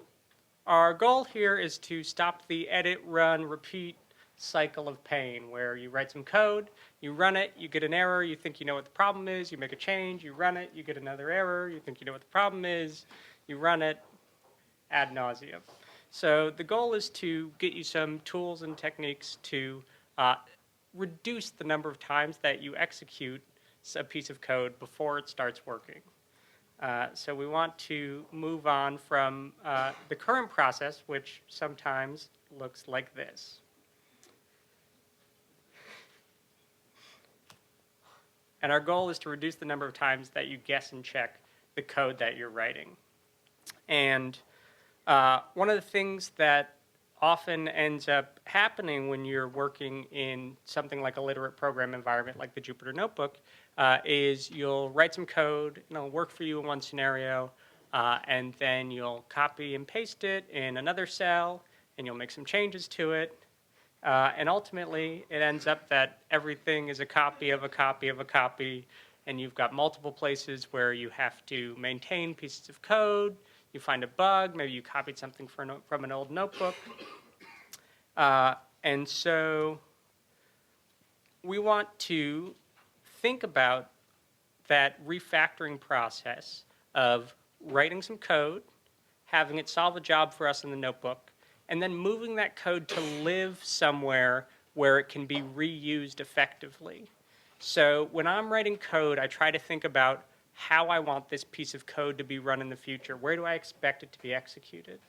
our goal here is to stop the edit, run, repeat cycle of pain, where you write some code, you run it, you get an error, you think you know what the problem is, you make a change, you run it, you get another error, you think you know what the problem is, you run it ad nauseum. So the goal is to get you some tools and techniques to reduce the number of times that you execute a piece of code before it starts working. So we want to move on from the current process, which sometimes looks like this. And our goal is to reduce the number of times that you guess and check the code that you're writing. And one of the things that often ends up happening when you're working in something like a literate program environment like the Jupyter Notebook is you'll write some code, and it'll work for you in one scenario, and then you'll copy and paste it in another cell, and you'll make some changes to it. And ultimately, it ends up that everything is a copy of a copy of a copy, and you've got multiple places where you have to maintain pieces of code. You find a bug, maybe you copied something from an old notebook. And so we want to think about that refactoring process of writing some code, having it solve a job for us in the notebook, and then moving that code to live somewhere where it can be reused effectively. So when I'm writing code, I try to think about how I want this piece of code to be run in the future. Where do I expect it to be executed?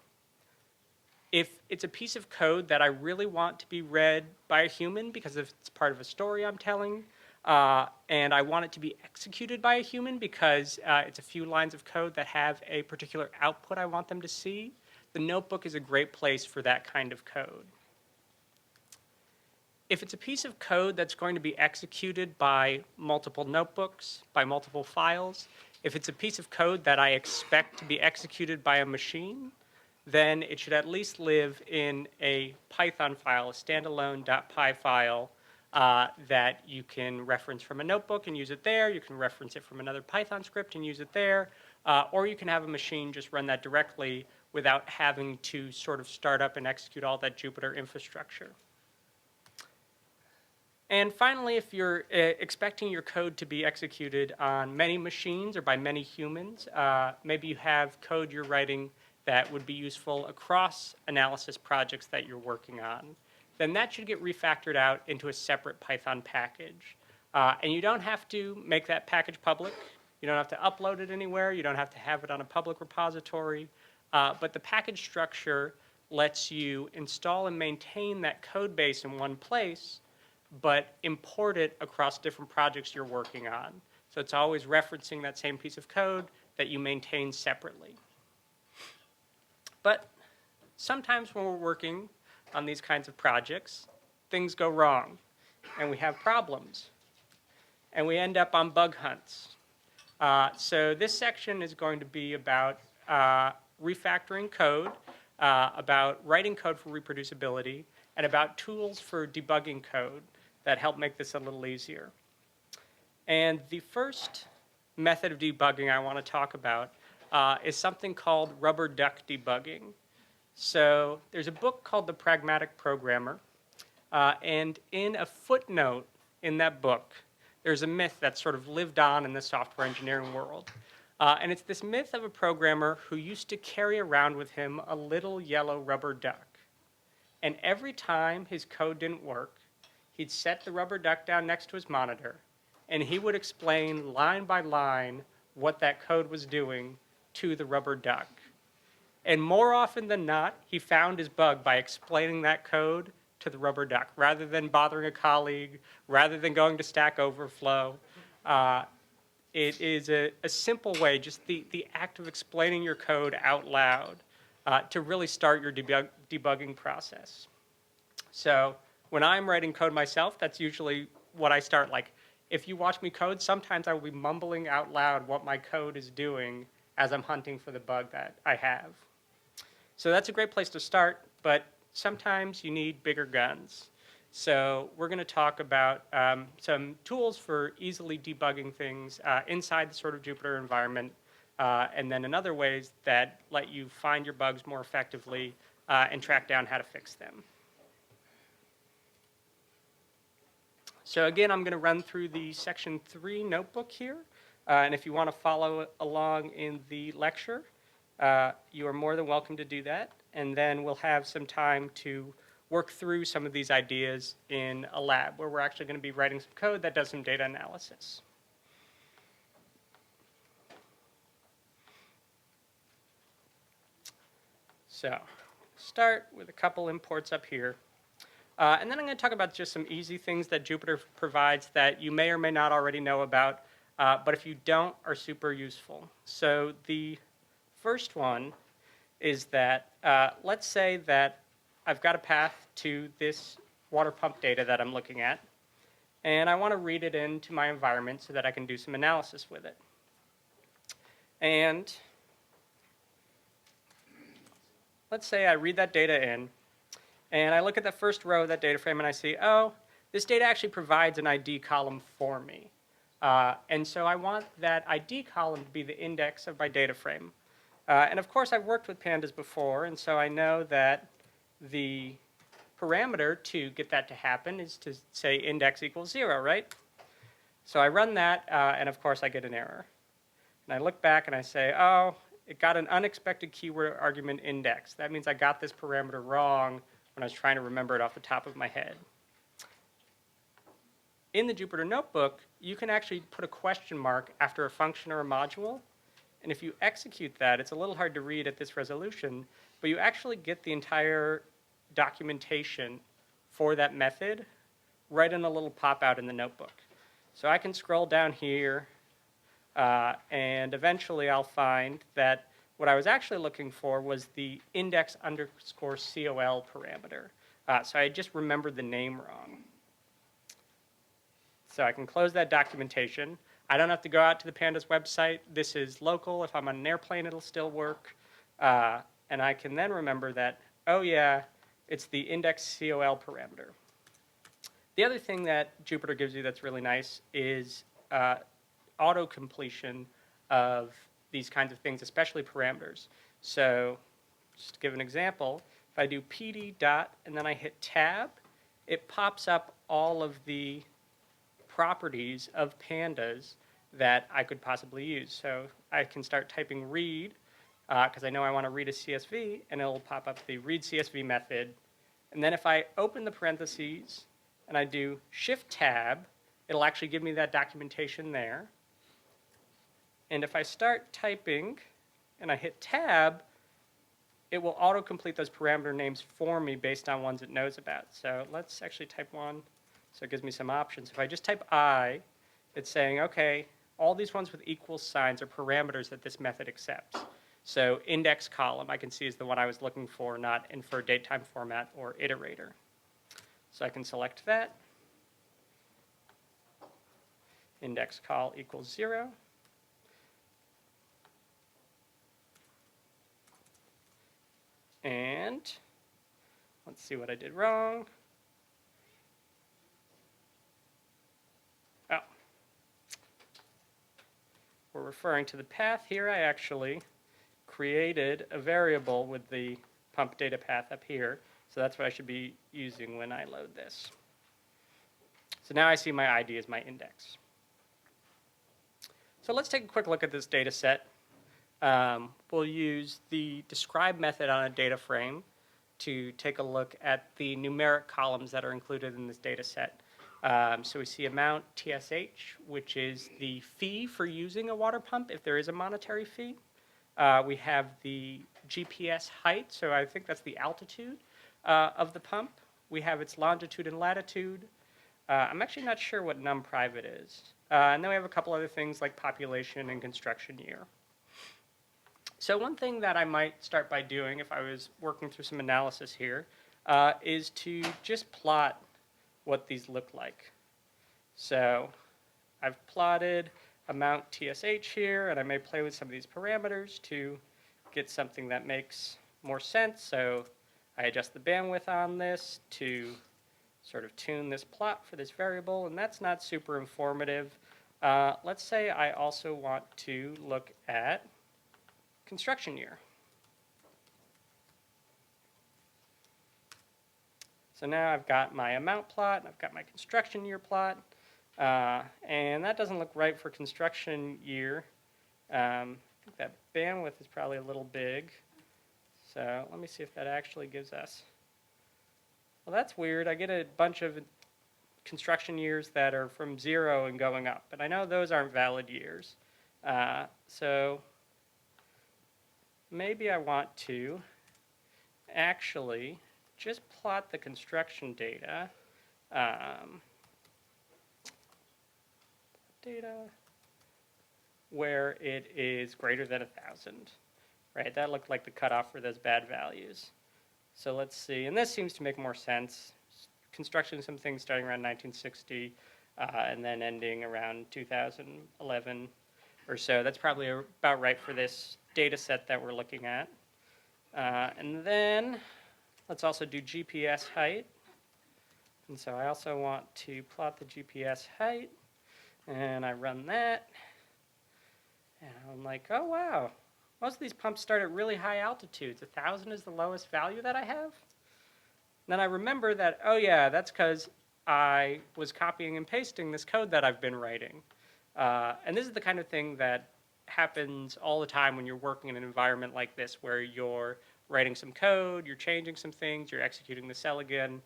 If it's a piece of code that I really want to be read by a human because it's part of a story I'm telling, and I want it to be executed by a human because it's a few lines of code that have a particular output I want them to see, the notebook is a great place for that kind of code. If it's a piece of code that's going to be executed by multiple notebooks, by multiple files, if it's a piece of code that I expect to be executed by a machine, then it should at least live in a Python file, a standalone .py file that you can reference from a notebook and use it there. You can reference it from another Python script and use it there. Or you can have a machine just run that directly without having to sort of start up and execute all that Jupyter infrastructure. And finally, if you're expecting your code to be executed on many machines or by many humans, maybe you have code you're writing that would be useful across analysis projects that you're working on, then that should get refactored out into a separate Python package. And you don't have to make that package public. You don't have to upload it anywhere. You don't have to have it on a public repository. But the package structure lets you install and maintain that code base in one place, but import it across different projects you're working on. So it's always referencing that same piece of code that you maintain separately. But sometimes when we're working on these kinds of projects, things go wrong, and we have problems, and we end up on bug hunts. So this section is going to be about refactoring code, about writing code for reproducibility, and about tools for debugging code that help make this a little easier. And the first method of debugging I want to talk about is something called rubber duck debugging. So there's a book called The Pragmatic Programmer, and in a footnote in that book, there's a myth that's sort of lived on in the software engineering world. And it's this myth of a programmer who used to carry around with him a little yellow rubber duck. And every time his code didn't work, he'd set the rubber duck down next to his monitor, and he would explain line by line what that code was doing to the rubber duck. And more often than not, he found his bug by explaining that code to the rubber duck, rather than bothering a colleague, rather than going to Stack Overflow. It is a simple way, just the act of explaining your code out loud to really start your debugging process. So when I'm writing code myself, that's usually what I start. Like, if you watch me code, sometimes I will be mumbling out loud what my code is doing as I'm hunting for the bug that I have. So that's a great place to start, but sometimes you need bigger guns. So we're going to talk about some tools for easily debugging things inside the sort of Jupyter environment, and then in other ways that let you find your bugs more effectively and track down how to fix them. So again, I'm going to run through the section 3 notebook here, and if you want to follow along in the lecture, you are more than welcome to do that, and then we'll have some time to work through some of these ideas in a lab where we're actually going to be writing some code that does some data analysis. So start with a couple imports up here. And then I'm going to talk about just some easy things that Jupyter provides that you may or may not already know about, but if you don't, are super useful. So the first one is that let's say that I've got a path to this water pump data that I'm looking at, and I want to read it into my environment so that I can do some analysis with it. And let's say I read that data in, and I look at the first row of that data frame and I see, oh, this data actually provides an ID column for me. And so I want that ID column to be the index of my data frame. And of course, I've worked with pandas before, and so I know that the parameter to get that to happen is to say index equals 0, right? So I run that, and of course, I get an error. And I look back and I say, oh, it got an unexpected keyword argument index. That means I got this parameter wrong when I was trying to remember it off the top of my head. In the Jupyter Notebook, you can actually put a question mark after a function or a module. And if you execute that, it's a little hard to read at this resolution, but you actually get the entire documentation for that method right in a little pop-out in the notebook. So I can scroll down here, and eventually I'll find that what I was actually looking for was the index underscore COL parameter. So I just remembered the name wrong. So I can close that documentation. I don't have to go out to the Pandas website. This is local. If I'm on an airplane, it'll still work. And I can then remember that, oh yeah, it's the index COL parameter. The other thing that Jupyter gives you that's really nice is auto-completion of these kinds of things, especially parameters. So just to give an example, if I do pd dot and then I hit tab, it pops up all of the properties of pandas that I could possibly use. So I can start typing read, because I know I want to read a CSV, and it'll pop up the read CSV method. And then if I open the parentheses and I do shift tab, it'll actually give me that documentation there. And if I start typing and I hit tab, it will autocomplete those parameter names for me based on ones it knows about. So let's actually type one, so it gives me some options. If I just type I, it's saying, okay, all these ones with equal signs are parameters that this method accepts. So index column, I can see, is the one I was looking for, not infer datetime format or iterator. So I can select that. Index col equals 0. And let's see what I did wrong. Oh. We're referring to the path here. I actually created a variable with the pump data path up here. So that's what I should be using when I load this. So now I see my ID as my index. So let's take a quick look at this data set. We'll use the describe method on a data frame to take a look at the numeric columns that are included in this data set. So we see amount TSH, which is the fee for using a water pump if there is a monetary fee. We have the GPS height, so I think that's the altitude of the pump. We have its longitude and latitude. I'm actually not sure what num private is. And then we have a couple other things like population and construction year. So one thing that I might start by doing if I was working through some analysis here is to just plot what these look like. So I've plotted amount TSH here, and I may play with some of these parameters to get something that makes more sense. So I adjust the bandwidth on this to sort of tune this plot for this variable, and that's not super informative. Let's say I also want to look at construction year. So now I've got my amount plot, and I've got my construction year plot, and that doesn't look right for construction year. I think that bandwidth is probably a little big. So let me see if that actually gives us. Well, that's weird. I get a bunch of construction years that are from 0 and going up, but I know those aren't valid years. So maybe I want to actually just plot the construction data. Data where it is greater than 1,000, right? That looked like the cutoff for those bad values. So let's see, and this seems to make more sense. Constructing some things starting around 1960 and then ending around 2011 or so. That's probably about right for this data set that we're looking at. And then let's also do GPS height. And so I also want to plot the GPS height, and I run that. And I'm like, oh wow, most of these pumps start at really high altitudes. 1,000 is the lowest value that I have. Then I remember that, oh yeah, that's because I was copying and pasting this code that I've been writing. And this is the kind of thing that happens all the time when you're working in an environment like this, where you're writing some code, you're changing some things, you're executing the cell again.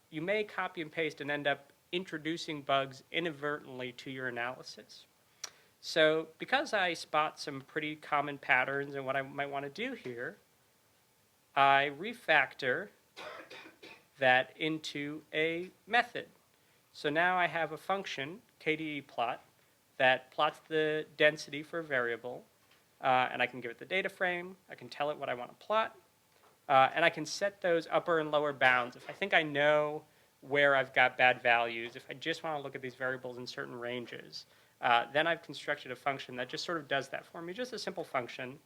You may copy and paste and end up introducing bugs inadvertently to your analysis. So because I spot some pretty common patterns and what I might want to do here, I refactor that into a method. So now I have a function, KDE plot, that plots the density for a variable, and I can give it the data frame, I can tell it what I want to plot, and I can set those upper and lower bounds. If I think I know where I've got bad values, if I just want to look at these variables in certain ranges, then I've constructed a function that just sort of does that for me, just a simple function,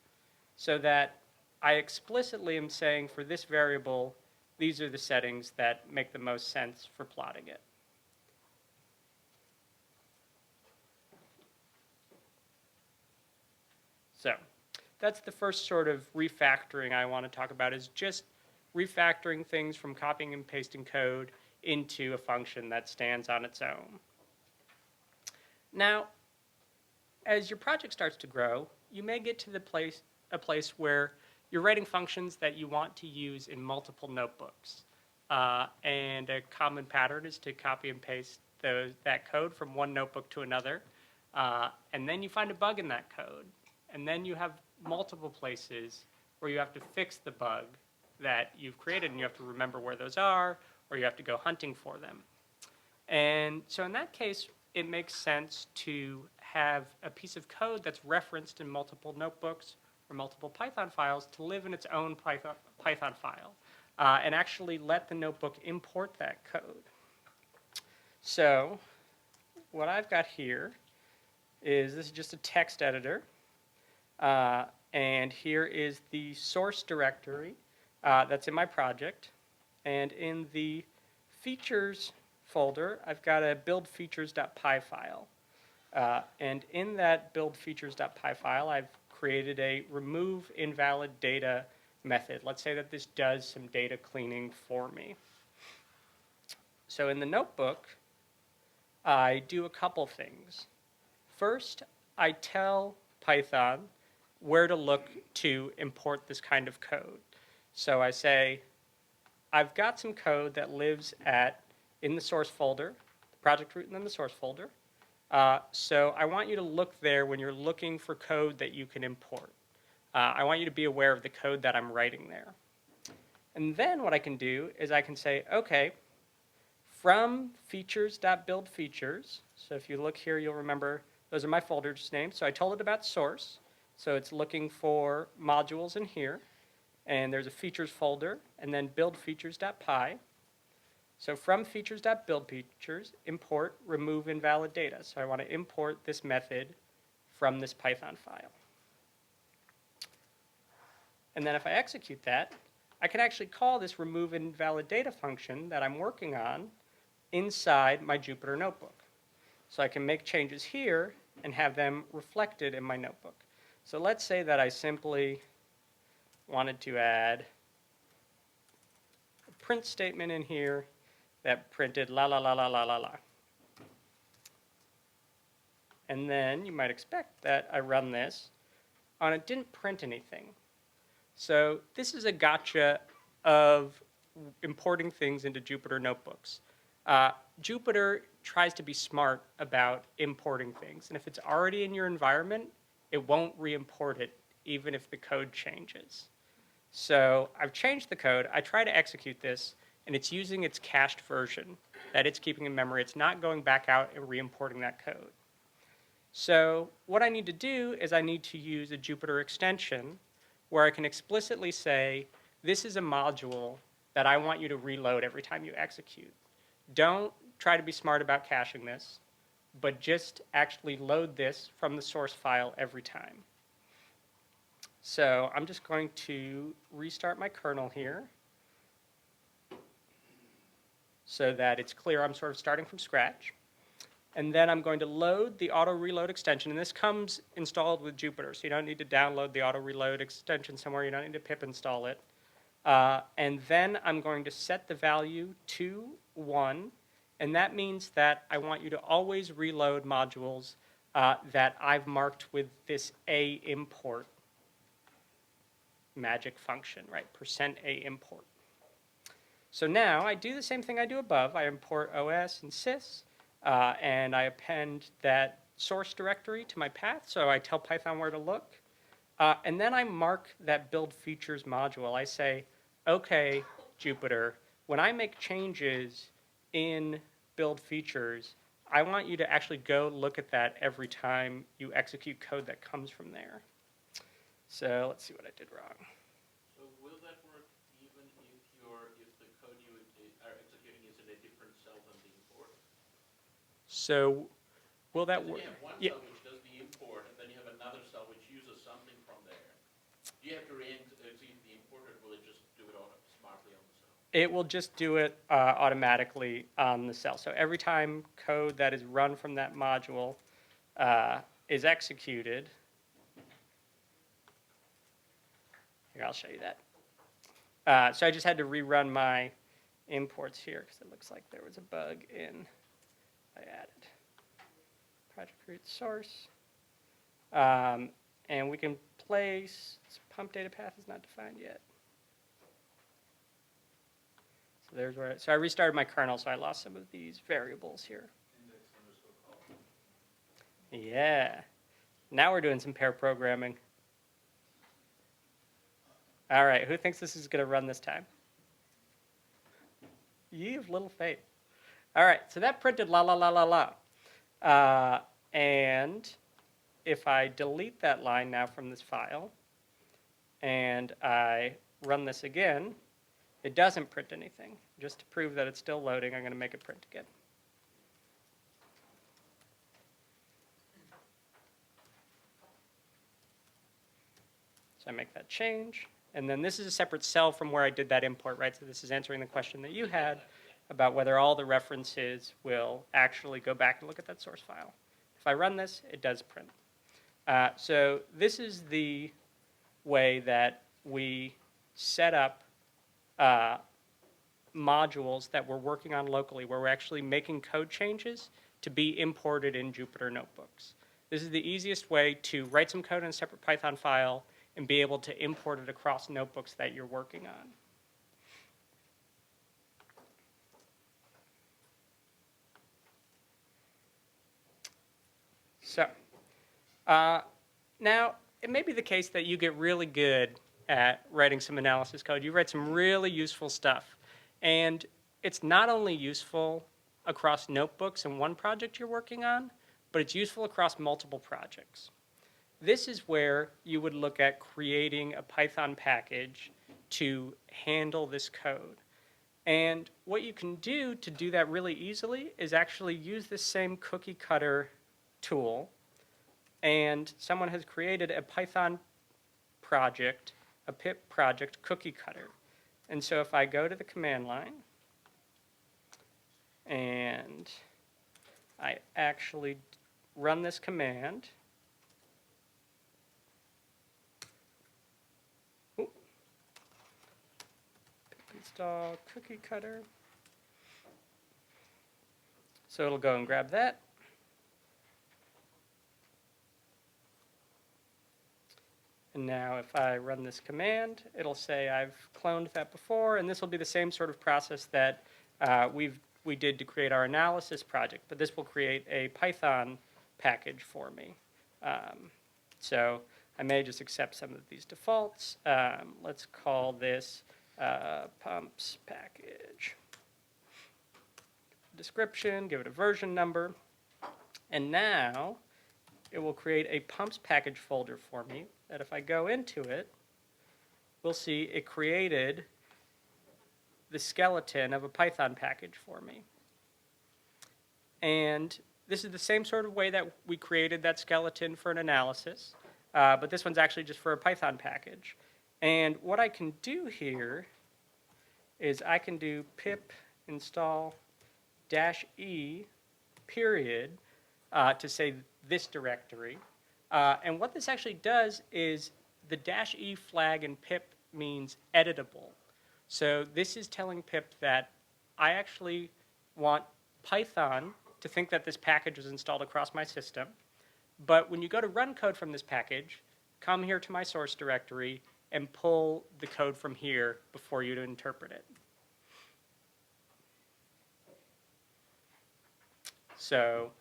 so that I explicitly am saying for this variable, these are the settings that make the most sense for plotting it. So that's the first sort of refactoring I want to talk about, is just refactoring things from copying and pasting code into a function that stands on its own. Now, as your project starts to grow, you may get to a place where you're writing functions that you want to use in multiple notebooks. And a common pattern is to copy and paste that code from one notebook to another. And then you find a bug in that code. And then you have multiple places where you have to fix the bug that you've created, and you have to remember where those are, or you have to go hunting for them. And so in that case, it makes sense to have a piece of code that's referenced in multiple notebooks or multiple Python files to live in its own Python file, and actually let the notebook import that code. So what I've got here is, this is just a text editor, and here is the source directory that's in my project. And in the features folder, I've got a buildfeatures.py file. And in that buildfeatures.py file, I've created a remove invalid data method. Let's say that this does some data cleaning for me. So in the notebook, I do a couple things. First, I tell Python where to look to import this kind of code. So I say, I've got some code that lives in the source folder, the project root and then the source folder. So I want you to look there when you're looking for code that you can import. I want you to be aware of the code that I'm writing there. And then what I can do is I can say, okay, from features.build features, so if you look here, you'll remember those are my folders names. So I told it about source. So it's looking for modules in here. And there's a features folder, and then build features.py. So from features.build features, import remove invalid data. So I want to import this method from this Python file. And then if I execute that, I can actually call this remove invalid data function that I'm working on inside my Jupyter notebook. So I can make changes here and have them reflected in my notebook. So let's say that I simply wanted to add a print statement in here that printed la la la la la la la. And then you might expect that I run this and it didn't print anything. So this is a gotcha of importing things into Jupyter notebooks. Jupyter tries to be smart about importing things. And if it's already in your environment, it won't re-import it even if the code changes. So I've changed the code. I try to execute this, and it's using its cached version that it's keeping in memory. It's not going back out and re-importing that code. So what I need to do is I need to use a Jupyter extension where I can explicitly say, this is a module that I want you to reload every time you execute. Don't try to be smart about caching this, but just actually load this from the source file every time. So I'm just going to restart my kernel here so that it's clear I'm sort of starting from scratch. And then I'm going to load the auto reload extension. And this comes installed with Jupyter, so you don't need to download the auto reload extension somewhere. You don't need to pip install it. And then I'm going to set the value to 1. And that means that I want you to always reload modules that I've marked with this A import magic function, right? %A import. So now I do the same thing I do above. I import OS and sys. And I append that source directory to my path, so I tell Python where to look. And then I mark that build features module. I say, okay, Jupyter, when I make changes in build features, I want you to actually go look at that every time you execute code that comes from there. So let's see what I did wrong. So will that work even if the code you are executing is in a different cell than the import? So will that work? You have one Yeah. cell which does the import, and then you have another cell which uses something from there. Do you have to re-execute the import, or will it just do it smartly on the cell? It will just do it automatically on the cell. So every time code that is run from that module is executed, here, I'll show you that. So I just had to rerun my imports here because it looks like there was a bug in I added project root source. And we can place pump data path is not defined yet. So there's where, so I restarted my kernel, so I lost some of these variables here. Yeah. Now we're doing some pair programming. All right, who thinks this is going to run this time? You have little faith. All right, so that printed la la la la la. And if I delete that line now from this file, and I run this again, it doesn't print anything. Just to prove that it's still loading, I'm going to make it print again. So I make that change. And then this is a separate cell from where I did that import, right? So this is answering the question that you had about whether all the references will actually go back and look at that source file. If I run this, it does print. So this is the way that we set up modules that we're working on locally, where we're actually making code changes to be imported in Jupyter Notebooks. This is the easiest way to write some code in a separate Python file and be able to import it across notebooks that you're working on. So, now, it may be the case that you get really good at writing some analysis code. You write some really useful stuff. And it's not only useful across notebooks in one project you're working on, but it's useful across multiple projects. This is where you would look at creating a Python package to handle this code. And what you can do to do that really easily is actually use this same cookie cutter tool. And someone has created a Python project, a pip project cookie cutter. And so if I go to the command line and I actually run this command, pip install cookie cutter. So it'll go and grab that. And now if I run this command, it'll say I've cloned that before, and this will be the same sort of process that we did to create our analysis project, but this will create a Python package for me. So I may just accept some of these defaults. Let's call this pumps package. Description, give it a version number, and now it will create a pumps package folder for me that if I go into it, we'll see it created the skeleton of a Python package for me. And this is the same sort of way that we created that skeleton for an analysis, but this one's actually just for a Python package. And what I can do here is I can do pip install -e period to say this directory. And what this actually does is the -e flag in pip means editable. So this is telling pip that I actually want Python to think that this package was installed across my system. But when you go to run code from this package, come here to my source directory and pull the code from here before you to interpret it. So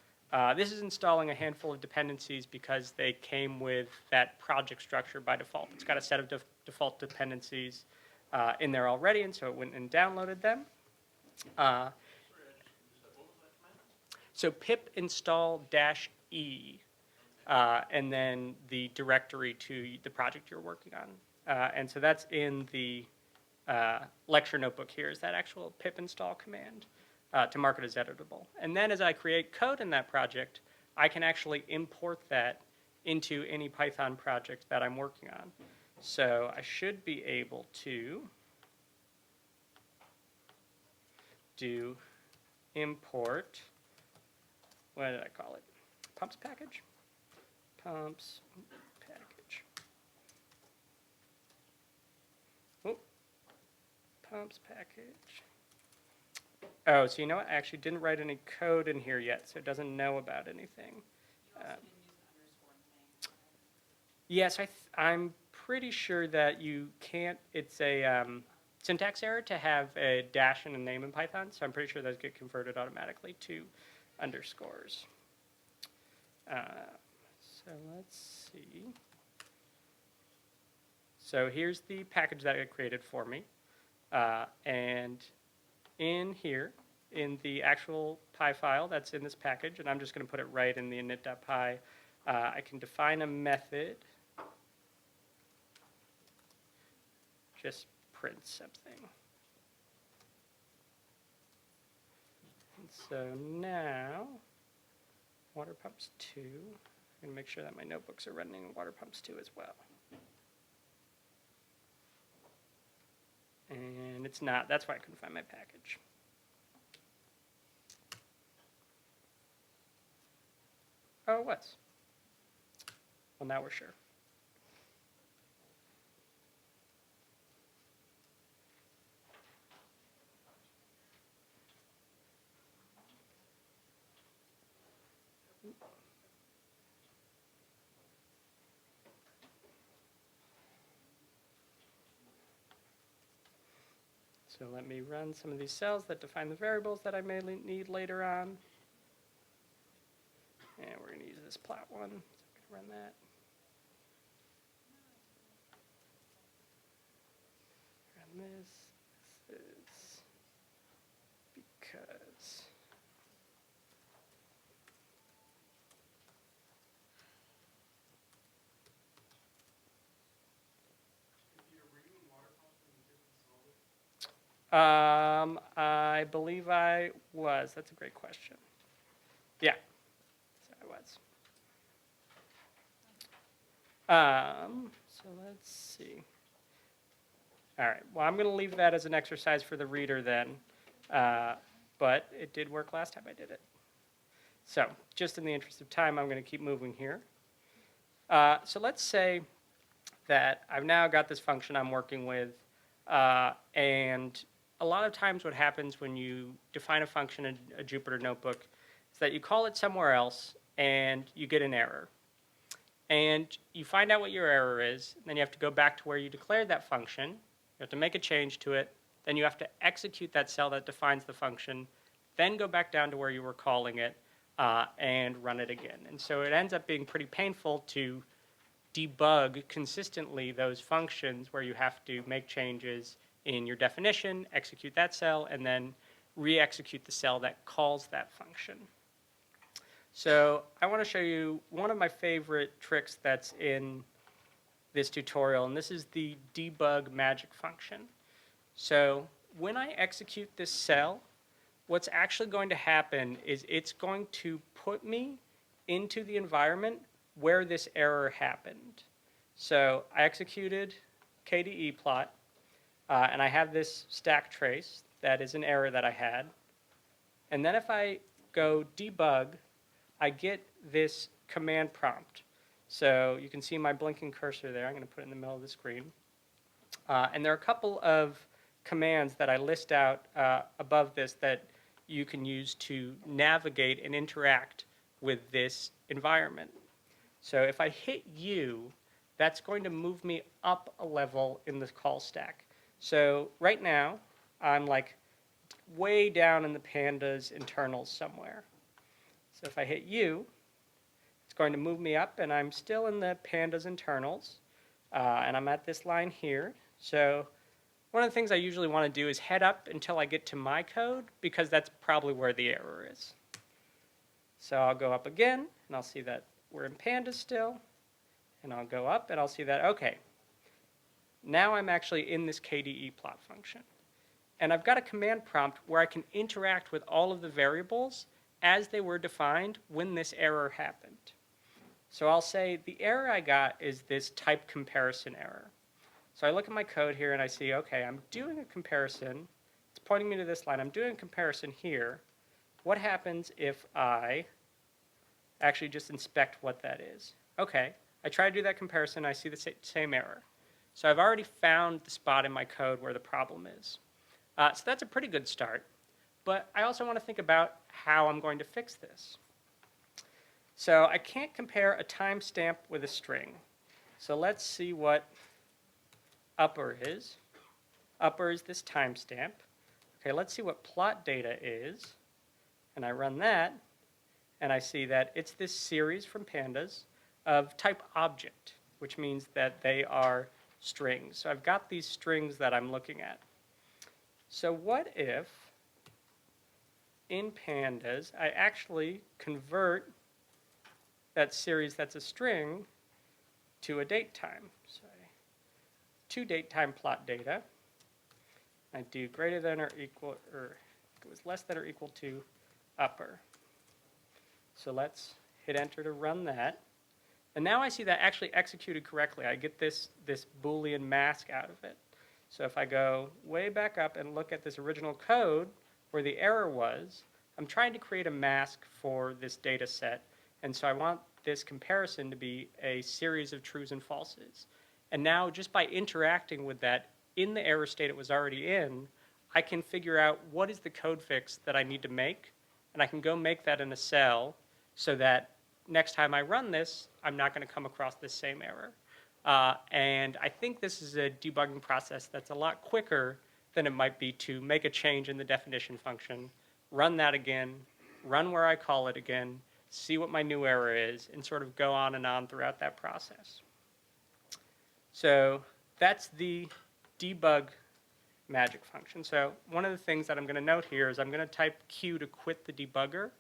this is installing a handful of dependencies because they came with that project structure by default. It's got a set of default dependencies in there already, and so it went and downloaded them. So pip install -e, and then the directory to the project you're working on. And so that's in the lecture notebook here, is that actual pip install command. To mark it as editable. And then as I create code in that project, I can actually import that into any Python project that I'm working on. So I should be able to do import, what did I call it? Pumps package? Pumps package. Oh, pumps package. Oh, so you know what? I actually didn't write any code in here yet, so it doesn't know about anything. Yes, I'm pretty sure that you can't. It's a syntax error to have a dash in a name in Python, so I'm pretty sure those get converted automatically to underscores. So let's see. So here's the package that it created for me, and in here, in the actual Py file that's in this package, and I'm just going to put it right in the init.py, I can define a method, just print something. And so now, water pumps 2, I'm going to make sure that my notebooks are running water pumps 2 as well. And it's not. That's why I couldn't find my package. Oh, it was. Well, now we're sure. So let me run some of these cells that define the variables that I may need later on. And we're going to use this plot one. So I'm going to run that. Run this. This is because. I believe I was. That's a great question. Yeah, so I was. So let's see. All right, well, I'm going to leave that as an exercise for the reader then, but it did work last time I did it. So just in the interest of time, I'm going to keep moving here. So let's say that I've now got this function I'm working with, and a lot of times what happens when you define a function in a Jupyter notebook is that you call it somewhere else and you get an error. And you find out what your error is, and then you have to go back to where you declared that function. You have to make a change to it. Then you have to execute that cell that defines the function, then go back down to where you were calling it and run it again. And so it ends up being pretty painful to debug consistently those functions where you have to make changes in your definition, execute that cell, and then re-execute the cell that calls that function. So I want to show you one of my favorite tricks that's in this tutorial, and this is the debug magic function. So when I execute this cell, what's actually going to happen is it's going to put me into the environment where this error happened. So I executed KDE plot, and I have this stack trace that is an error that I had. And then if I go debug, I get this command prompt. So you can see my blinking cursor there. I'm going to put it in the middle of the screen. And there are a couple of commands that I list out above this that you can use to navigate and interact with this environment. So if I hit U, that's going to move me up a level in the call stack. So right now, I'm like way down in the pandas internals somewhere. So if I hit U, it's going to move me up, and I'm still in the pandas internals, and I'm at this line here. So one of the things I usually want to do is head up until I get to my code, because that's probably where the error is. So I'll go up again, and I'll see that we're in pandas still, and I'll go up, and I'll see that, okay, now I'm actually in this KDE plot function. And I've got a command prompt where I can interact with all of the variables as they were defined when this error happened. So I'll say the error I got is this type comparison error. So I look at my code here and I see, okay, I'm doing a comparison. It's pointing me to this line. I'm doing a comparison here. What happens if I actually just inspect what that is? Okay, I try to do that comparison. I see the same error. So I've already found the spot in my code where the problem is. So that's a pretty good start. But I also want to think about how I'm going to fix this. So I can't compare a timestamp with a string. So let's see what upper is. Upper is this timestamp. Okay, let's see what plot data is. And I run that, and I see that it's this series from pandas of type object, which means that they are strings. So I've got these strings that I'm looking at. So what if in pandas I actually convert that series that's a string to a date time? So to date time plot data. I do greater than or equal, or it was less than or equal to upper. So let's hit enter to run that. And now I see that actually executed correctly. I get this Boolean mask out of it. So if I go way back up and look at this original code where the error was, I'm trying to create a mask for this data set. And so I want this comparison to be a series of trues and falses. And now just by interacting with that in the error state it was already in, I can figure out what is the code fix that I need to make, and I can go make that in a cell so that next time I run this, I'm not going to come across this same error. And I think this is a debugging process that's a lot quicker than it might be to make a change in the definition function, run that again, run where I call it again, see what my new error is, and sort of go on and on throughout that process. So that's the debug magic function. So one of the things that I'm going to note here is I'm going to type Q to quit the debugger.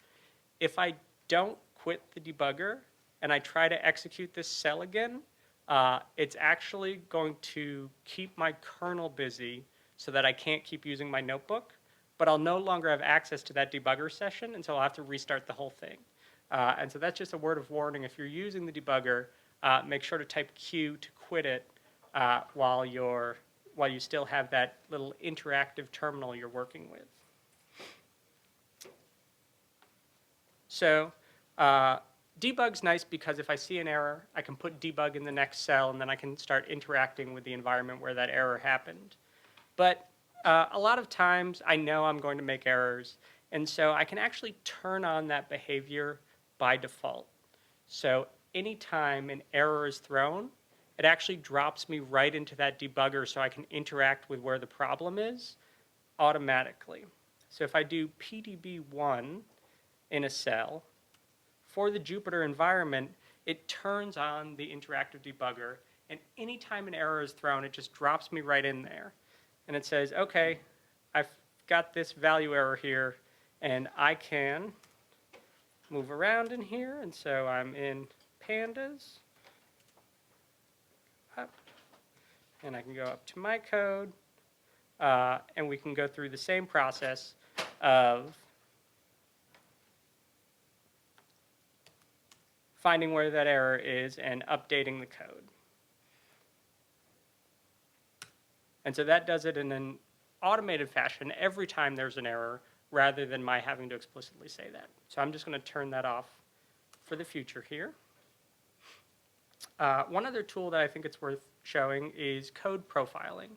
If I don't quit the debugger and I try to execute this cell again, it's actually going to keep my kernel busy so that I can't keep using my notebook, but I'll no longer have access to that debugger session, and so I'll have to restart the whole thing. And so that's just a word of warning. If you're using the debugger, make sure to type Q to quit it while you still have that little interactive terminal you're working with. So debug's nice because if I see an error, I can put debug in the next cell, and then I can start interacting with the environment where that error happened. But a lot of times I know I'm going to make errors, and so I can actually turn on that behavior by default. So anytime an error is thrown, it actually drops me right into that debugger so I can interact with where the problem is automatically. So if I do PDB1 in a cell, for the Jupyter environment, it turns on the interactive debugger, and anytime an error is thrown, it just drops me right in there. And it says, okay, I've got this value error here, and I can move around in here, and so I'm in pandas, up, and I can go up to my code, and we can go through the same process of finding where that error is and updating the code. And so that does it in an automated fashion every time there's an error, rather than my having to explicitly say that. So I'm just going to turn that off for the future here. One other tool that I think it's worth showing is code profiling.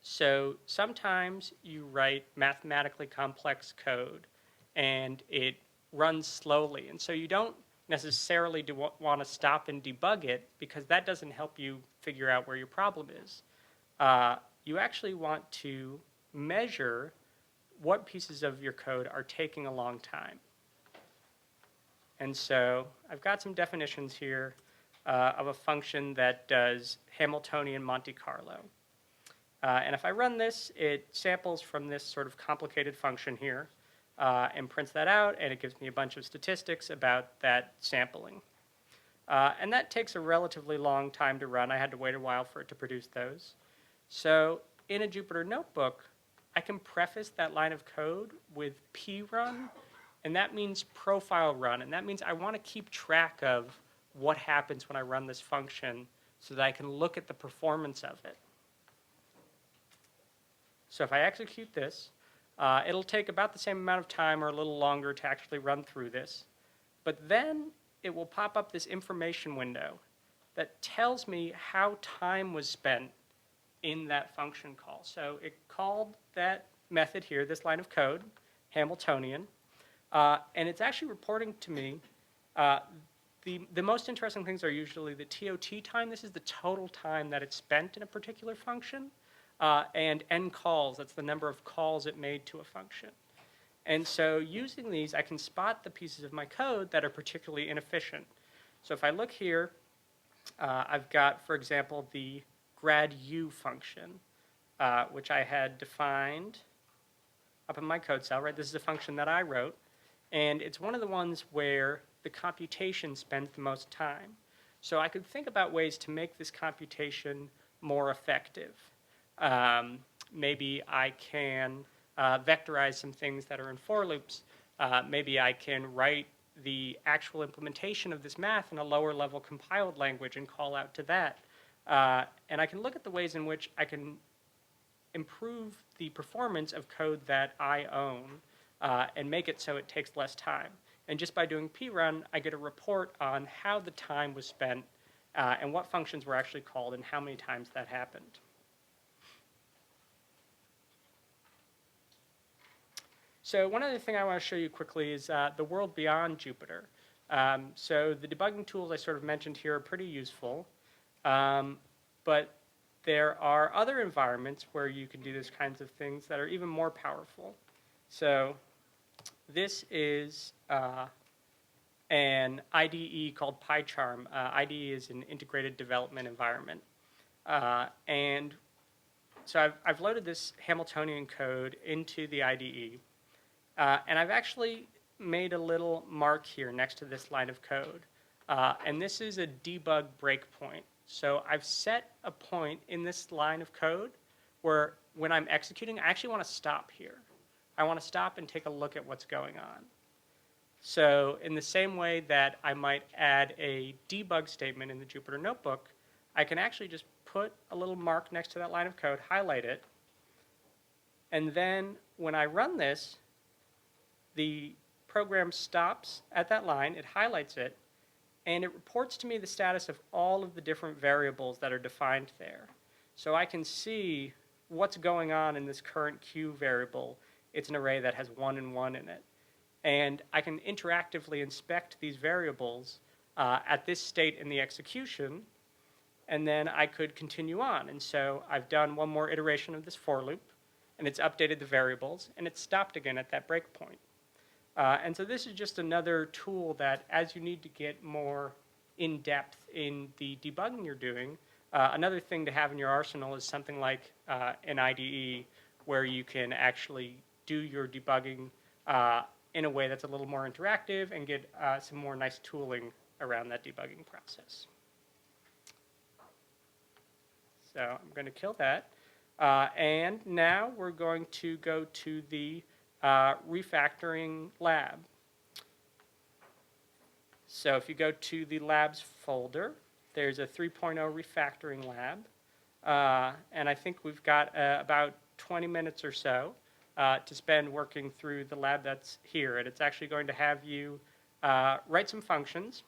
So sometimes you write mathematically complex code, and it runs slowly. And so you don't necessarily want to stop and debug it, because that doesn't help you figure out where your problem is. You actually want to measure what pieces of your code are taking a long time. And so I've got some definitions here of a function that does Hamiltonian Monte Carlo. And if I run this, it samples from this sort of complicated function here and prints that out, and it gives me a bunch of statistics about that sampling. And that takes a relatively long time to run. I had to wait a while for it to produce those. So in a Jupyter notebook, I can preface that line of code with prun, and that means profile run. And that means I want to keep track of what happens when I run this function so that I can look at the performance of it. So if I execute this, it'll take about the same amount of time or a little longer to actually run through this. But then it will pop up this information window that tells me how time was spent in that function call. So it called that method here, this line of code, Hamiltonian, and it's actually reporting to me the most interesting things are usually the TOT time. This is the total time that it spent in a particular function, and N calls, that's the number of calls it made to a function. And so using these, I can spot the pieces of my code that are particularly inefficient. So if I look here, I've got, for example, the grad U function, which I had defined up in my code cell, right? This is a function that I wrote, and it's one of the ones where the computation spent the most time. So I could think about ways to make this computation more effective. Maybe I can vectorize some things that are in for loops. Maybe I can write the actual implementation of this math in a lower level compiled language and call out to that. And I can look at the ways in which I can improve the performance of code that I own and make it so it takes less time. And just by doing prun, I get a report on how the time was spent and what functions were actually called and how many times that happened. So one other thing I want to show you quickly is the world beyond Jupyter. So the debugging tools I sort of mentioned here are pretty useful, but there are other environments where you can do these kinds of things that are even more powerful. So this is an IDE called PyCharm. IDE is an integrated development environment. And so I've loaded this Hamiltonian code into the IDE. And I've actually made a little mark here next to this line of code. And this is a debug breakpoint. So I've set a point in this line of code where when I'm executing, I actually want to stop here. I want to stop and take a look at what's going on. So in the same way that I might add a debug statement in the Jupyter Notebook, I can actually just put a little mark next to that line of code, highlight it, and then when I run this, the program stops at that line, it highlights it, and it reports to me the status of all of the different variables that are defined there. So I can see what's going on in this current Q variable. It's an array that has 1 and 1 in it. And I can interactively inspect these variables at this state in the execution, and then I could continue on. And so I've done one more iteration of this for loop, and it's updated the variables, and it's stopped again at that breakpoint. And so this is just another tool that as you need to get more in-depth in the debugging you're doing, another thing to have in your arsenal is something like an IDE where you can actually do your debugging in a way that's a little more interactive and get some more nice tooling around that debugging process. So I'm going to kill that. And now we're going to go to the refactoring lab. So if you go to the labs folder, there's a 3.0 refactoring lab. And I think we've got about 20 minutes or so to spend working through the lab that's here. And it's actually going to have you write some functions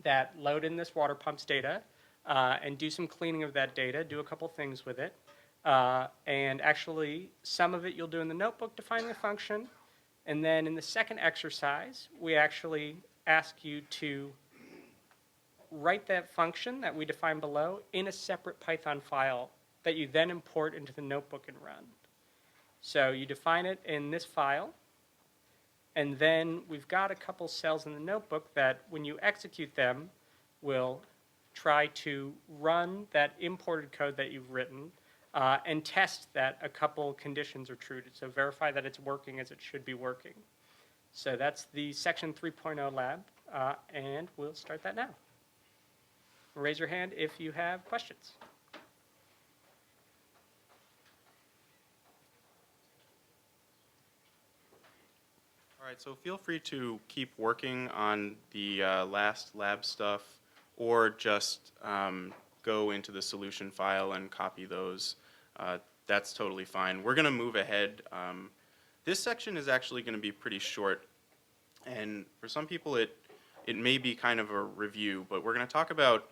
that load in this water pumps data and do some cleaning of that data, do a couple things with it. And actually, some of it you'll do in the notebook defining the function. And then in the second exercise, we actually ask you to write that function that we define below in a separate Python file that you then import into the notebook and run. So you define it in this file. And then we've got a couple cells in the notebook that when you execute them, will try to run that imported code that you've written and test that a couple conditions are true. So verify that it's working as it should be working. So that's the section 3.0 lab, and we'll start that now. Raise your hand if you have questions. All right, so feel free to keep working on the last lab stuff or just go into the solution file and copy those. That's totally fine. We're going to move ahead. This section is actually going to be pretty short, and for some people it may be kind of a review, but we're going to talk about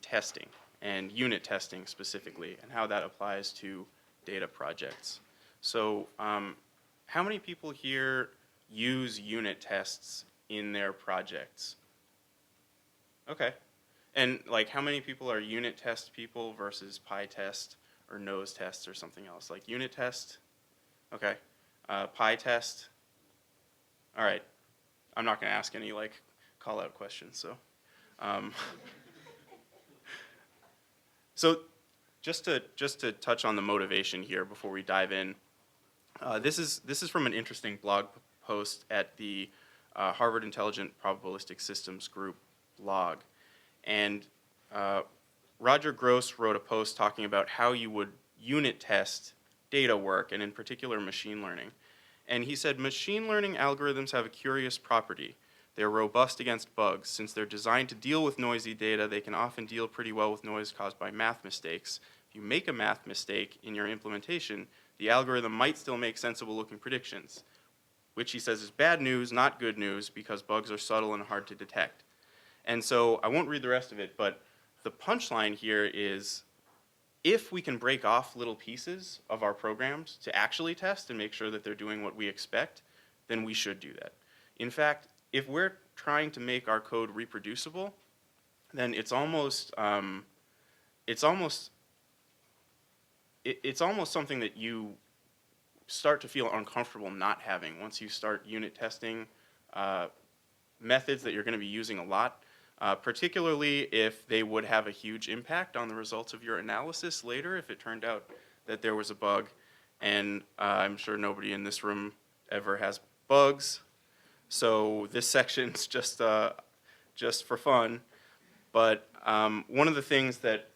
testing and unit testing specifically and how that applies to data projects. So how many people here use unit tests in their projects? Okay. And like how many people are unit test people versus PyTest or nose tests or something else? Like unit test? Okay. PyTest? All right. I'm not going to ask any like call out questions. So, so just to touch on the motivation here before we dive in, this is from an interesting blog post at the Harvard Intelligent Probabilistic Systems Group blog. And Roger Gross wrote a post talking about how you would unit test data work, and in particular machine learning. And he said, machine learning algorithms have a curious property. They're robust against bugs. Since they're designed to deal with noisy data, they can often deal pretty well with noise caused by math mistakes. If you make a math mistake in your implementation, the algorithm might still make sensible looking predictions. which he says is bad news, not good news, because bugs are subtle and hard to detect. And so I won't read the rest of it, but the punchline here is if we can break off little pieces of our programs to actually test and make sure that they're doing what we expect, then we should do that. In fact, if we're trying to make our code reproducible, then it's almost something that you start to feel uncomfortable not having once you start unit testing methods that you're going to be using a lot, particularly if they would have a huge impact on the results of your analysis later if it turned out that there was a bug. And I'm sure nobody in this room ever has bugs, so this section's just for fun. But one of the things that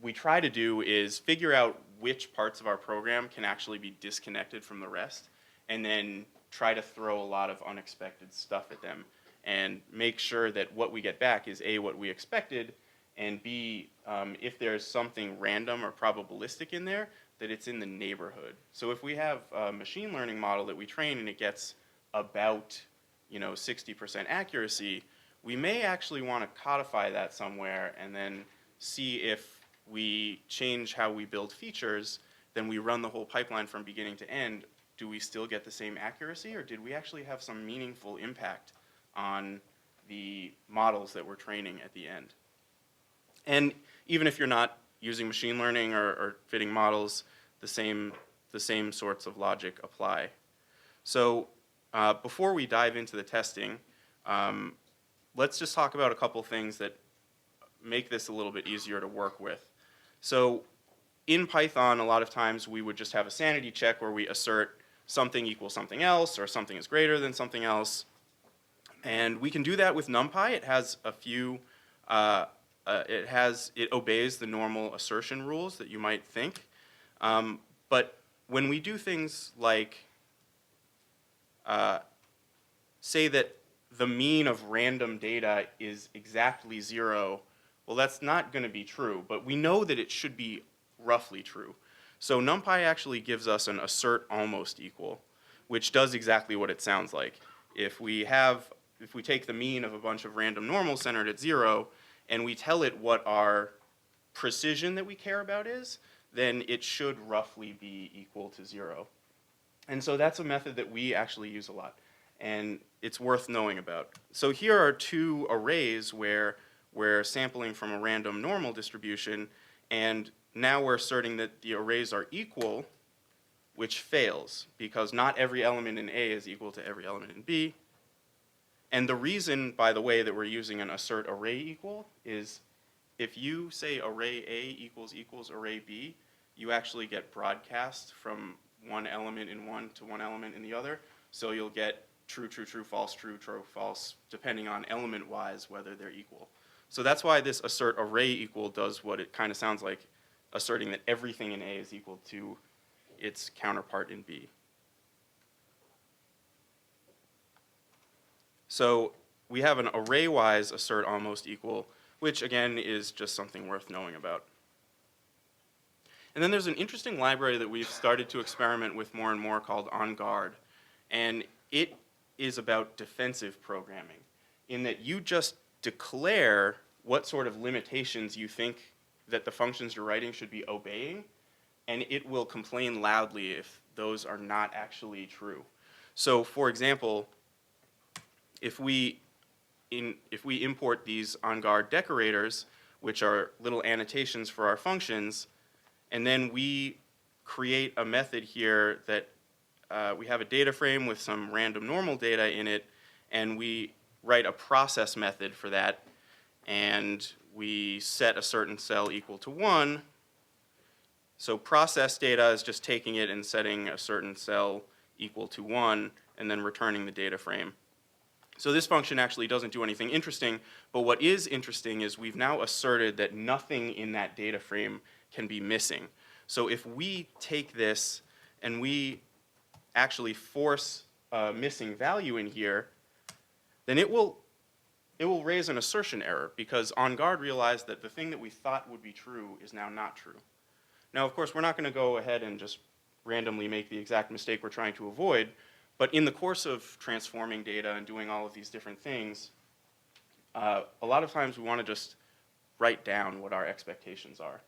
we try to do is figure out which parts of our program can actually be disconnected from the rest, and then try to throw a lot of unexpected stuff at them and make sure that what we get back is A, what we expected, and B, if there's something random or probabilistic in there, that it's in the neighborhood. So if we have a machine learning model that we train and it gets about 60% accuracy, we may actually want to codify that somewhere and then see if we change how we build features, then we run the whole pipeline from beginning to end. Do we still get the same accuracy, or did we actually have some meaningful impact on the models that we're training at the end? And even if you're not using machine learning or fitting models, the same sorts of logic apply. So before we dive into the testing, let's just talk about a couple things that make this a little bit easier to work with. So in Python, a lot of times we would just have a sanity check where we assert something equals something else or something is greater than something else. And we can do that with NumPy. It has a few, it obeys the normal assertion rules that you might think. But when we do things like say that the mean of random data is exactly 0, well, that's not going to be true, but we know that it should be roughly true. So NumPy actually gives us an assert almost equal, which does exactly what it sounds like. If we take the mean of a bunch of random normals centered at 0, and we tell it what our precision that we care about is, then it should roughly be equal to 0. And so that's a method that we actually use a lot, and it's worth knowing about. So here are two arrays where we're sampling from a random normal distribution, and now we're asserting that the arrays are equal, which fails, because not every element in A is equal to every element in B. And the reason, by the way, that we're using an assert array equal is if you say array A equals array B, you actually get broadcast from one element in one to one element in the other. So you'll get true, true, true, false, true, true, false, depending on element-wise whether they're equal. So that's why this assert array equal does what it kind of sounds like, asserting that everything in A is equal to its counterpart in B. So we have an array-wise assert almost equal, which again is just something worth knowing about. And then there's an interesting library that we've started to experiment with more and more called OnGuard. And it is about defensive programming, in that you just declare what sort of limitations you think that the functions you're writing should be obeying, and it will complain loudly if those are not actually true. So for example, if we import these OnGuard decorators, which are little annotations for our functions, and then we create a method here that we have a data frame with some random normal data in it, and we write a process method for that, and we set a certain cell equal to 1. So process data is just taking it and setting a certain cell equal to 1, and then returning the data frame. So this function actually doesn't do anything interesting, but what is interesting is we've now asserted that nothing in that data frame can be missing. So if we take this and we actually force a missing value in here, then it will raise an assertion error, because OnGuard realized that the thing that we thought would be true is now not true. Now, of course, we're not going to go ahead and just randomly make the exact mistake we're trying to avoid, But in the course of transforming data and doing all of these different things, a lot of times we want to just write down what our expectations are.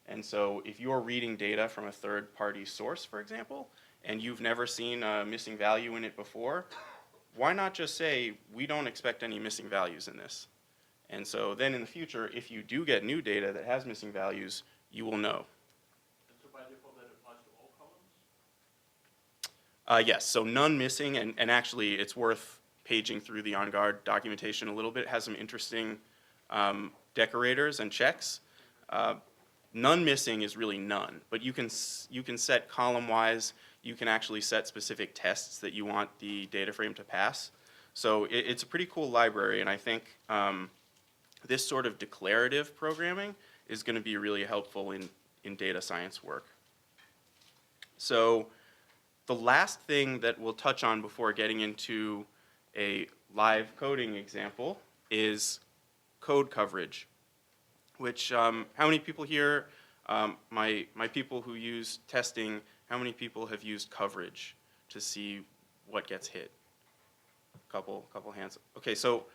And so if you're reading data from a third-party source, for example, and you've never seen a missing value in it before, why not just say, we don't expect any missing values in this? And so then in the future, if you do get new data that has missing values, you will know. And so by default, that applies to all columns? Yes, so none missing, and actually it's worth paging through the OnGuard documentation a little bit. It has some interesting decorators and checks. None missing is really none, but you can set column-wise. You can actually set specific tests that you want the data frame to pass. So it's a pretty cool library, and I think this sort of declarative programming is going to be really helpful in data science work. So the last thing that we'll touch on before getting into a live coding example is code coverage, which, how many people here, my people who use testing, how many people have used coverage to see what gets hit? Couple hands. Okay, so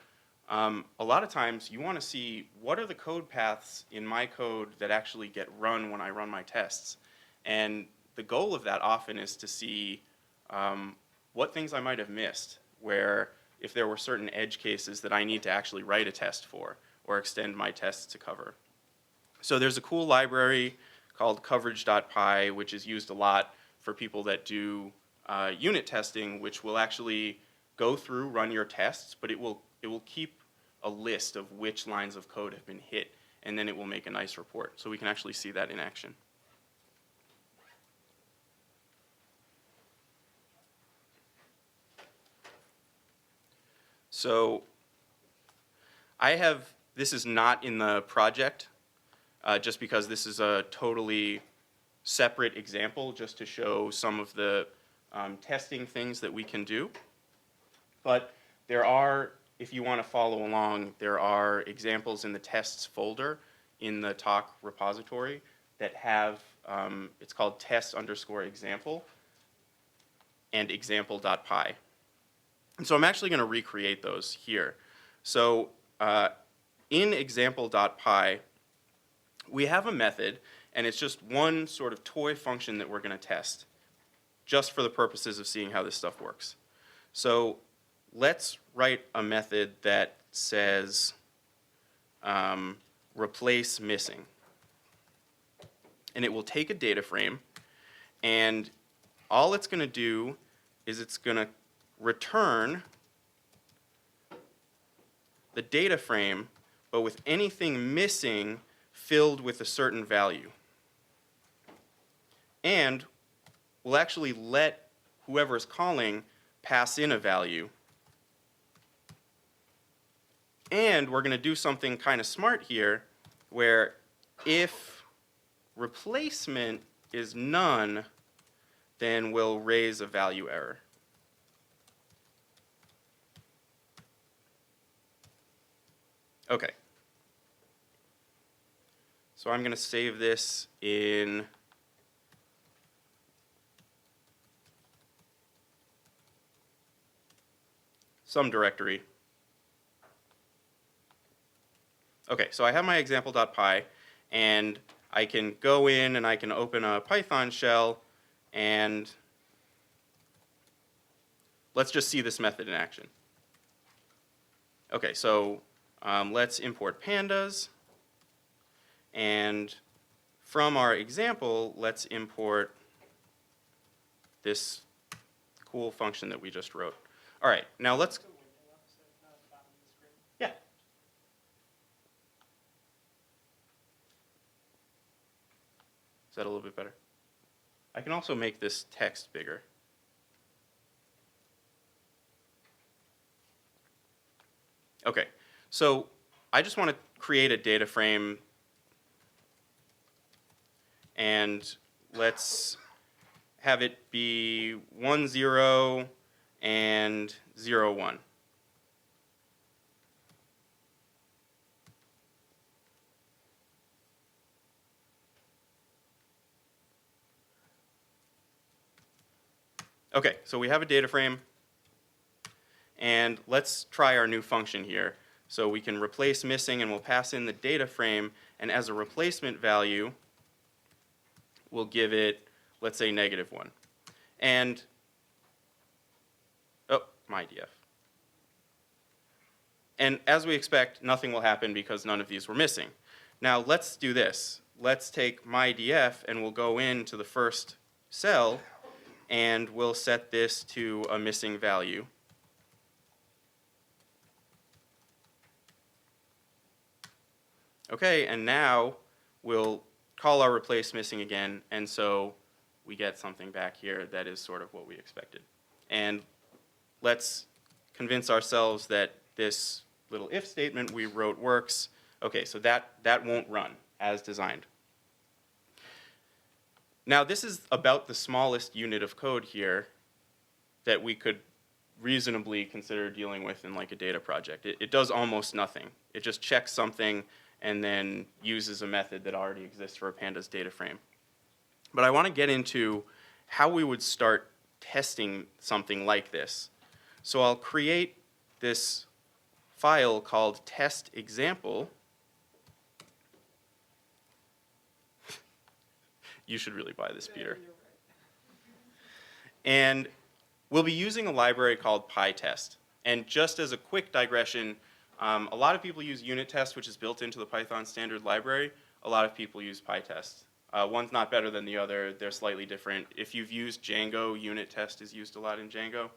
a lot of times you want to see what are the code paths in my code that actually get run when I run my tests. And the goal of that often is to see what things I might have missed, where if there were certain edge cases that I need to actually write a test for or extend my tests to cover. So there's a cool library called coverage.py, which is used a lot for people that do unit testing, which will actually go through, run your tests, but it will keep a list of which lines of code have been hit, and then it will make a nice report. So we can actually see that in action. So this is not in the project, just because this is a totally separate example, just to show some of the testing things that we can do. But there are, if you want to follow along, there are examples in the tests folder in the talk repository that have, it's called test_example and example.py. And so I'm actually going to recreate those here. So in example.py, we have a method, and it's just one sort of toy function that we're going to test, just for the purposes of seeing how this stuff works. So let's write a method that says replace missing. And it will take a data frame, and all it's going to do is it's going to return the data frame, but with anything missing filled with a certain value. And we'll actually let whoever's calling pass in a value. And we're going to do something kind of smart here, where if replacement is none, then we'll raise a value error. Okay. So I'm going to save this in some directory. Okay, so I have my example.py, and I can go in and I can open a Python shell, and let's just see this method in action. Okay, so let's import pandas, and from our example, let's import this cool function that we just wrote. All right, now let's, yeah. Is that a little bit better? I can also make this text bigger. Okay, so I just want to create a data frame, and let's have it be 1, 0 and 0, 1. Okay, so we have a data frame, and let's try our new function here. So we can replace missing, and we'll pass in the data frame, and as a replacement value, we'll give it, let's say, -1. And, oh, my df. And as we expect, nothing will happen because none of these were missing. Now let's do this. Let's take my df, and we'll go into the first cell, and we'll set this to a missing value. Okay, and now we'll call our replace missing again, and so we get something back here that is sort of what we expected. And let's convince ourselves that this little if statement we wrote works. Okay, so that won't run as designed. Now this is about the smallest unit of code here that we could reasonably consider dealing with in like a data project. It does almost nothing. It just checks something and then uses a method that already exists for a pandas data frame. But I want to get into how we would start testing something like this. So I'll create this file called test example. You should really buy this, Peter. And we'll be using a library called PyTest. And just as a quick digression, a lot of people use unit test, which is built into the Python standard library. A lot of people use PyTest. One's not better than the other. They're slightly different. If you've used Django, unit test is used a lot in Django.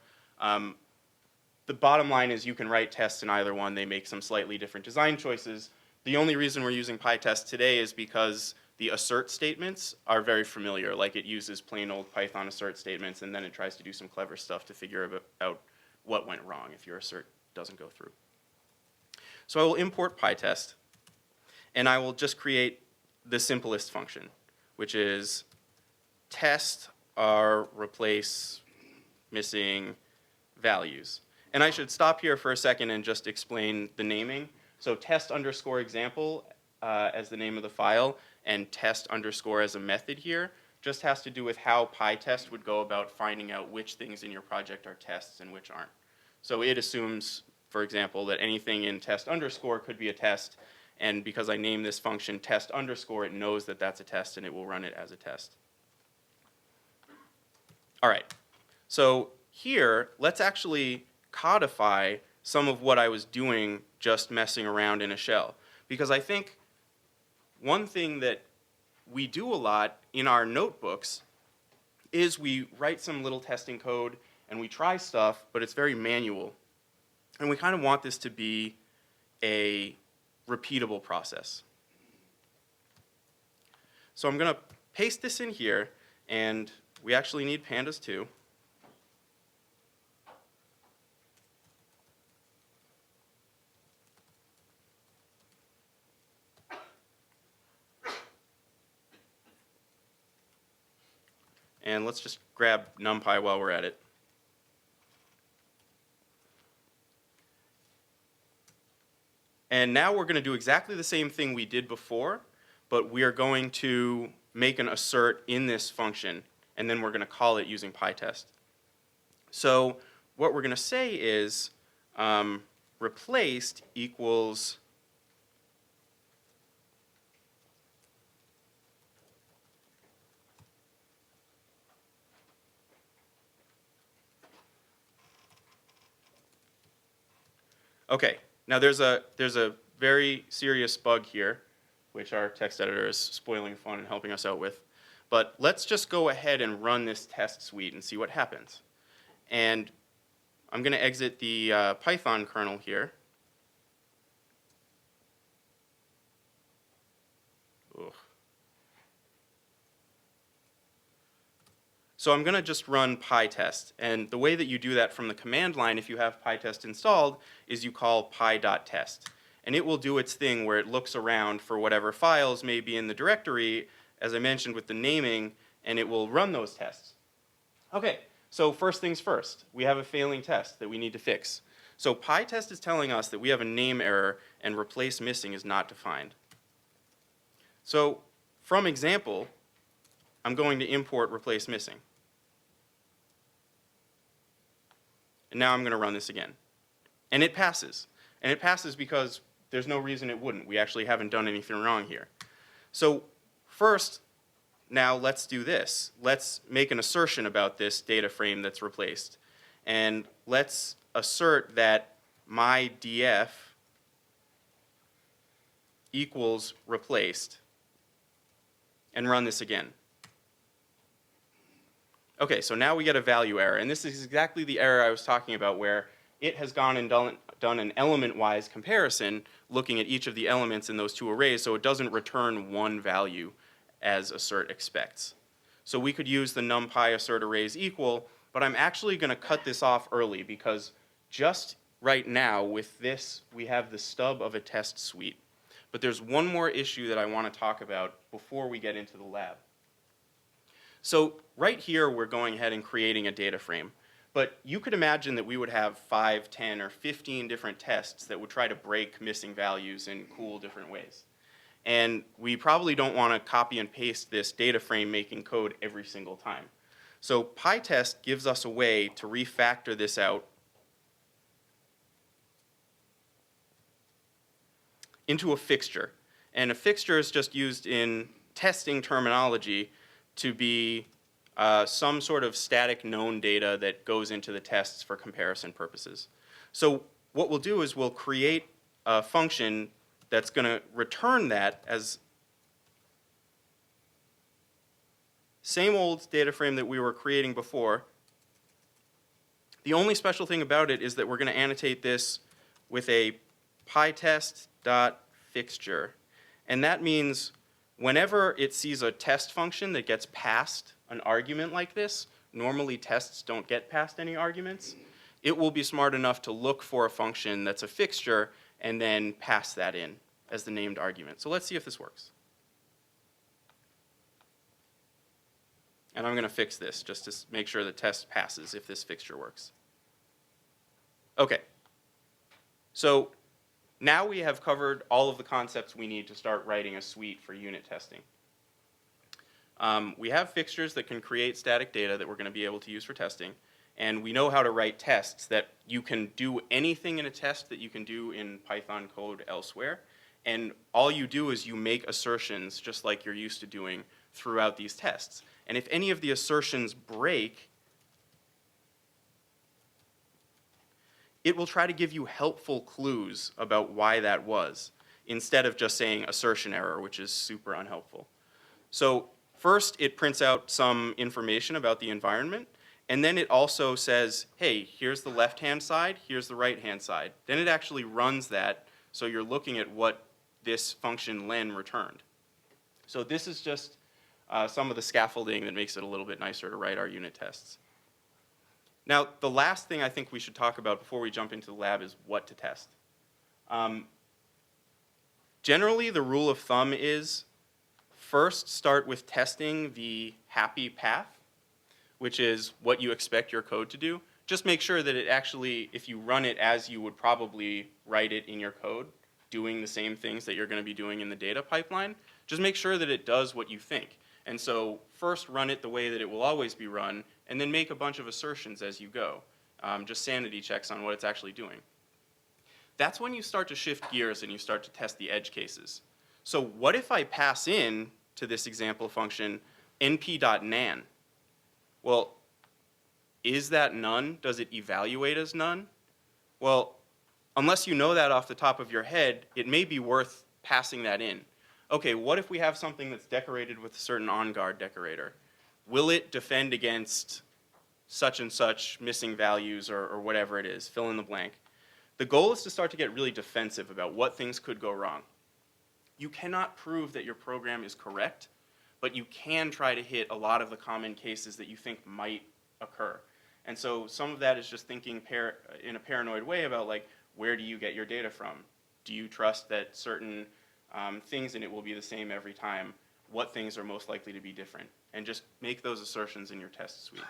The bottom line is you can write tests in either one. They make some slightly different design choices. The only reason we're using PyTest today is because the assert statements are very familiar. Like it uses plain old Python assert statements, and then it tries to do some clever stuff to figure out what went wrong if your assert doesn't go through. So I will import PyTest, and I will just create the simplest function, which is test our replace missing values. And I should stop here for a second and just explain the naming. So test underscore example as the name of the file, and test underscore as a method here just has to do with how PyTest would go about finding out which things in your project are tests and which aren't. So it assumes, for example, that anything in test underscore could be a test, and because I named this function test underscore, it knows that that's a test and it will run it as a test. All right, so here, let's actually codify some of what I was doing just messing around in a shell. Because I think one thing that we do a lot in our notebooks is we write some little testing code and we try stuff, but it's very manual. And we kind of want this to be a repeatable process. So I'm going to paste this in here, and we actually need pandas too. And let's just grab NumPy while we're at it. And now we're going to do exactly the same thing we did before, but we are going to make an assert in this function, and then we're going to call it using PyTest. So what we're going to say is replaced equals okay. Now there's a very serious bug here, which our text editor is spoiling fun and helping us out with. But let's just go ahead and run this test suite and see what happens. And I'm going to exit the Python kernel here. Ugh. So I'm going to just run PyTest. And the way that you do that from the command line, if you have PyTest installed, is you call py.test. And it will do its thing where it looks around for whatever files may be in the directory, as I mentioned with the naming, and it will run those tests. Okay, so first things first, we have a failing test that we need to fix. So PyTest is telling us that we have a name error and replace missing is not defined. So from example, I'm going to import replace missing. And now I'm going to run this again. And it passes. And it passes because there's no reason it wouldn't. We actually haven't done anything wrong here. So first, now let's do this. Let's make an assertion about this data frame that's replaced. And let's assert that my df equals replaced, and run this again. Okay, so now we get a value error, and this is exactly the error I was talking about, where it has gone and done an element-wise comparison, looking at each of the elements in those two arrays, so it doesn't return one value as assert expects. So we could use the numpy assert arrays equal, but I'm actually going to cut this off early, because just right now with this, we have the stub of a test suite. But there's one more issue that I want to talk about before we get into the lab. So right here, we're going ahead and creating a data frame. But you could imagine that we would have 5, 10, or 15 different tests that would try to break missing values in cool different ways. And we probably don't want to copy and paste this data frame making code every single time. So PyTest gives us a way to refactor this out into a fixture. And a fixture is just used in testing terminology to be some sort of static known data that goes into the tests for comparison purposes. So what we'll do is we'll create a function that's going to return that as same old data frame that we were creating before. The only special thing about it is that we're going to annotate this with a pytest.fixture. And that means whenever it sees a test function that gets passed an argument like this, normally tests don't get passed any arguments, it will be smart enough to look for a function that's a fixture and then pass that in as the named argument. So let's see if this works. And I'm going to fix this just to make sure the test passes if this fixture works. Okay. So now we have covered all of the concepts we need to start writing a suite for unit testing. We have fixtures that can create static data that we're going to be able to use for testing. And we know how to write tests that you can do anything in a test that you can do in Python code elsewhere. And all you do is you make assertions just like you're used to doing throughout these tests. And if any of the assertions break, it will try to give you helpful clues about why that was, instead of just saying assertion error, which is super unhelpful. So first, it prints out some information about the environment, and then it also says, hey, here's the left-hand side, here's the right-hand side. Then it actually runs that, so you're looking at what this function len returned. So this is just some of the scaffolding that makes it a little bit nicer to write our unit tests. Now, the last thing I think we should talk about before we jump into the lab is what to test. Generally, the rule of thumb is first start with testing the happy path, which is what you expect your code to do. Just make sure that it actually, if you run it as you would probably write it in your code, doing the same things that you're going to be doing in the data pipeline, just make sure that it does what you think. And so first run it the way that it will always be run, and then make a bunch of assertions as you go. Just sanity checks on what it's actually doing. That's when you start to shift gears and you start to test the edge cases. So what if I pass in to this example function np.nan? Well, is that none? Does it evaluate as none? Well, unless you know that off the top of your head, it may be worth passing that in. Okay, what if we have something that's decorated with a certain on-guard decorator? Will it defend against such and such missing values or whatever it is? Fill in the blank. The goal is to start to get really defensive about what things could go wrong. You cannot prove that your program is correct, but you can try to hit a lot of the common cases that you think might occur. And so some of that is just thinking in a paranoid way about, like, where do you get your data from? Do you trust that certain things in it will be the same every time? What things are most likely to be different? And just make those assertions in your test suite.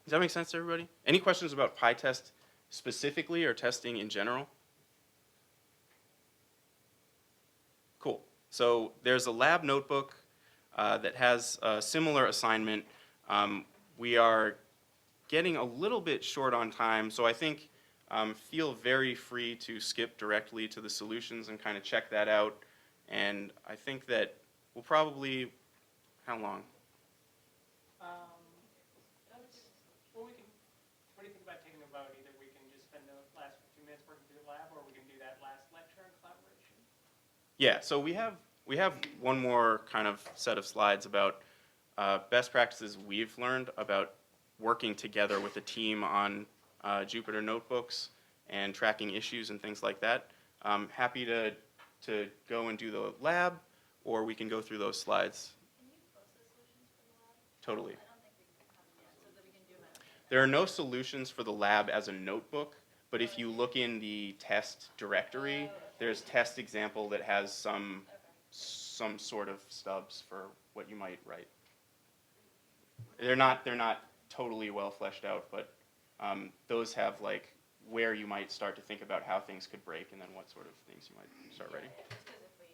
Does that make sense to everybody? Any questions about PyTest specifically or testing in general? Cool. So there's a lab notebook that has a similar assignment. We are getting a little bit short on time, so I think feel very free to skip directly to the solutions and kind of check that out. And I think that we'll probably, how long? Well, we can, what do you think about taking a vote? Either we can just spend the last 15 minutes working through the lab, or we can do that last lecture in collaboration. Yeah, so we have one more kind of set of slides about best practices we've learned about working together with a team on Jupyter notebooks and tracking issues and things like that. Happy to go and do the lab, or we can go through those slides. Can you post the solutions for the lab? Totally. I don't think we have them yet, so that we can do them at. There are no solutions for the lab as a notebook, but if you look in the test directory, there's test example that has some sort of stubs for what you might write. They're not totally well fleshed out, but those have like where you might start to think about how things could break and then what sort of things you might start writing. Just because if we,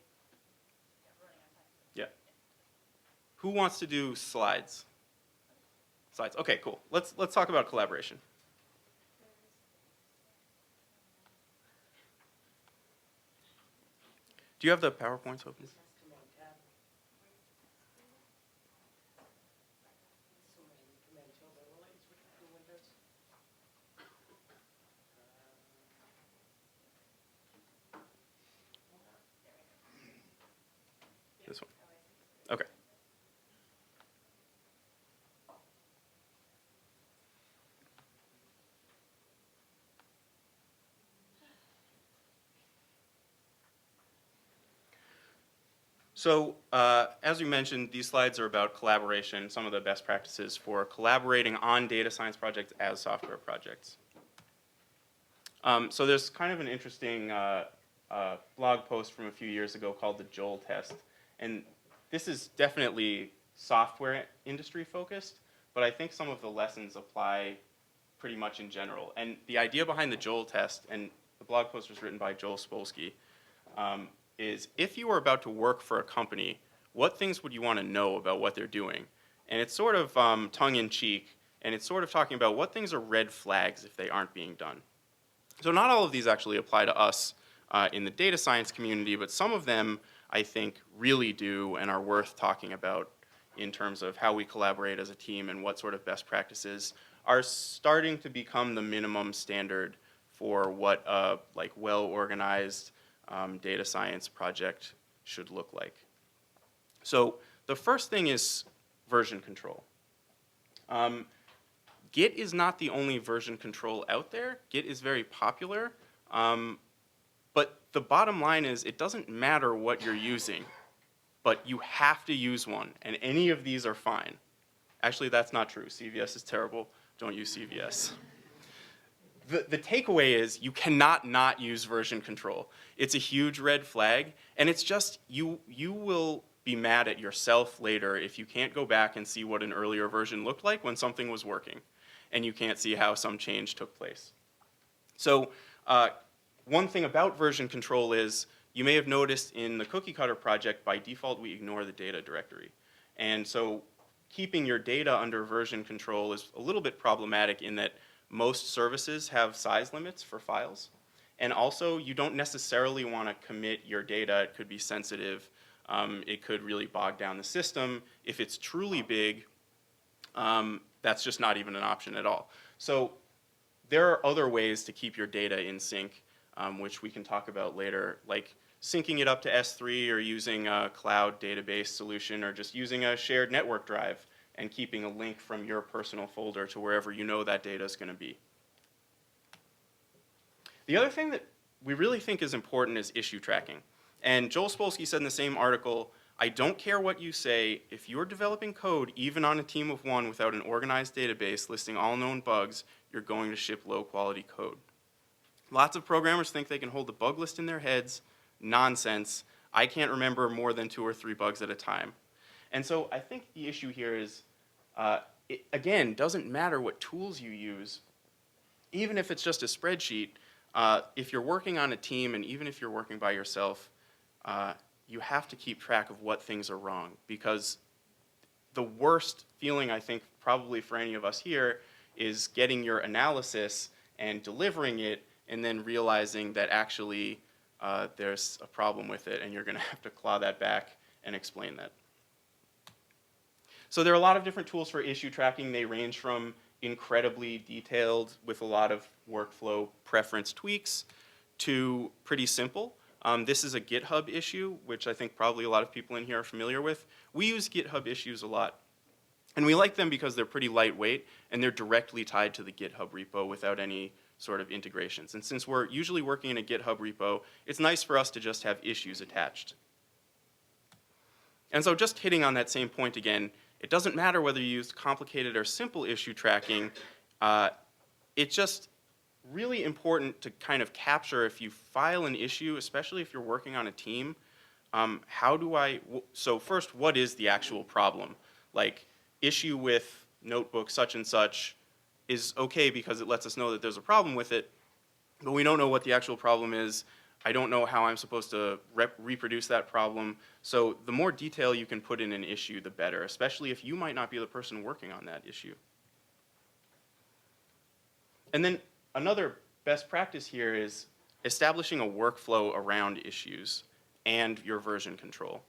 running out of time. Yeah. Who wants to do slides? Slides. Okay, cool. Let's talk about collaboration. Do you have the PowerPoints open? This one. Okay. So, as we mentioned, these slides are about collaboration, some of the best practices for collaborating on data science projects as software projects. So there's kind of an interesting blog post from a few years ago called the Joel test. And this is definitely software industry focused, but I think some of the lessons apply pretty much in general. And the idea behind the Joel test, and the blog post was written by Joel Spolsky, is if you were about to work for a company, what things would you want to know about what they're doing? And it's sort of tongue-in-cheek, and it's sort of talking about what things are red flags if they aren't being done. So not all of these actually apply to us in the data science community, but some of them I think really do and are worth talking about in terms of how we collaborate as a team and what sort of best practices are starting to become the minimum standard for what a like well-organized data science project should look like. So the first thing is version control. Git is not the only version control out there. Git is very popular, but the bottom line is it doesn't matter what you're using, but you have to use one, and any of these are fine. Actually, that's not true. CVS is terrible. Don't use CVS. The takeaway is you cannot not use version control. It's a huge red flag, and it's just you will be mad at yourself later if you can't go back and see what an earlier version looked like when something was working, and you can't see how some change took place. So one thing about version control is you may have noticed in the cookie cutter project, by default, we ignore the data directory. And so keeping your data under version control is a little bit problematic in that most services have size limits for files. And also, you don't necessarily want to commit your data. It could be sensitive. It could really bog down the system. If it's truly big, that's just not even an option at all. So there are other ways to keep your data in sync, which we can talk about later, like syncing it up to S3 or using a cloud database solution or just using a shared network drive and keeping a link from your personal folder to wherever you know that data is going to be. The other thing that we really think is important is issue tracking. And Joel Spolsky said in the same article, I don't care what you say, if you're developing code, even on a team of one without an organized database listing all known bugs, you're going to ship low quality code. Lots of programmers think they can hold the bug list in their heads. Nonsense. I can't remember more than 2 or 3 bugs at a time. And so I think the issue here is, it, again, doesn't matter what tools you use, even if it's just a spreadsheet, if you're working on a team and even if you're working by yourself, you have to keep track of what things are wrong, because the worst feeling I think probably for any of us here is getting your analysis and delivering it, and then realizing that actually there's a problem with it, and you're going to have to claw that back and explain that. So there are a lot of different tools for issue tracking. They range from incredibly detailed with a lot of workflow preference tweaks to pretty simple. This is a GitHub issue, which I think probably a lot of people in here are familiar with. We use GitHub issues a lot. And we like them because they're pretty lightweight and they're directly tied to the GitHub repo without any sort of integrations. And since we're usually working in a GitHub repo, it's nice for us to just have issues attached. And so just hitting on that same point again, it doesn't matter whether you use complicated or simple issue tracking. It's just really important to kind of capture if you file an issue, especially if you're working on a team, so first, what is the actual problem? Like, issue with notebook such and such is okay because it lets us know that there's a problem with it, but we don't know what the actual problem is. I don't know how I'm supposed to reproduce that problem. So the more detail you can put in an issue, the better, especially if you might not be the person working on that issue. And then another best practice here is establishing a workflow around issues and your version control.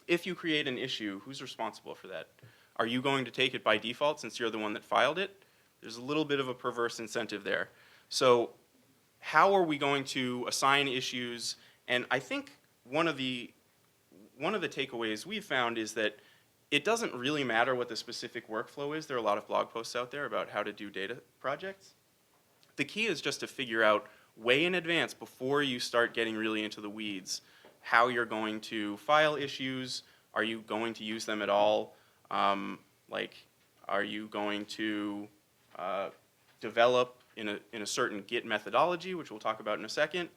If you create an issue, who's responsible for that? Are you going to take it by default since you're the one that filed it? There's a little bit of a perverse incentive there. So how are we going to assign issues? And I think one of the takeaways we've found is that it doesn't really matter what the specific workflow is. There are a lot of blog posts out there about how to do data projects. The key is just to figure out way in advance before you start getting really into the weeds how you're going to file issues. Are you going to use them at all? Are you going to develop in a certain Git methodology, which we'll talk about in a second?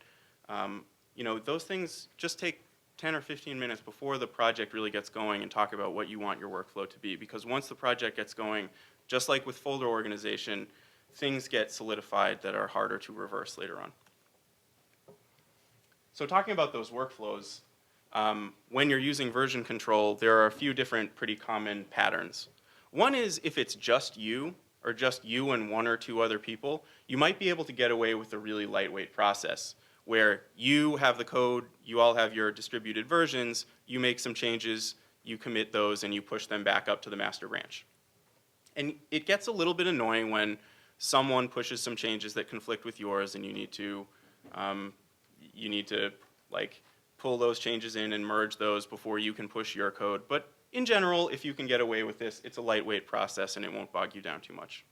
Those things just take 10 or 15 minutes before the project really gets going and talk about what you want your workflow to be. Because once the project gets going, just like with folder organization, things get solidified that are harder to reverse later on. So talking about those workflows, when you're using version control, there are a few different pretty common patterns. One is if it's just you, or just you and one or two other people, you might be able to get away with a really lightweight process where you have the code, you all have your distributed versions, you make some changes, you commit those, and you push them back up to the master branch. And it gets a little bit annoying when someone pushes some changes that conflict with yours and you need to pull those changes in and merge those before you can push your code. But in general, if you can get away with this, it's a lightweight process and it won't bog you down too much.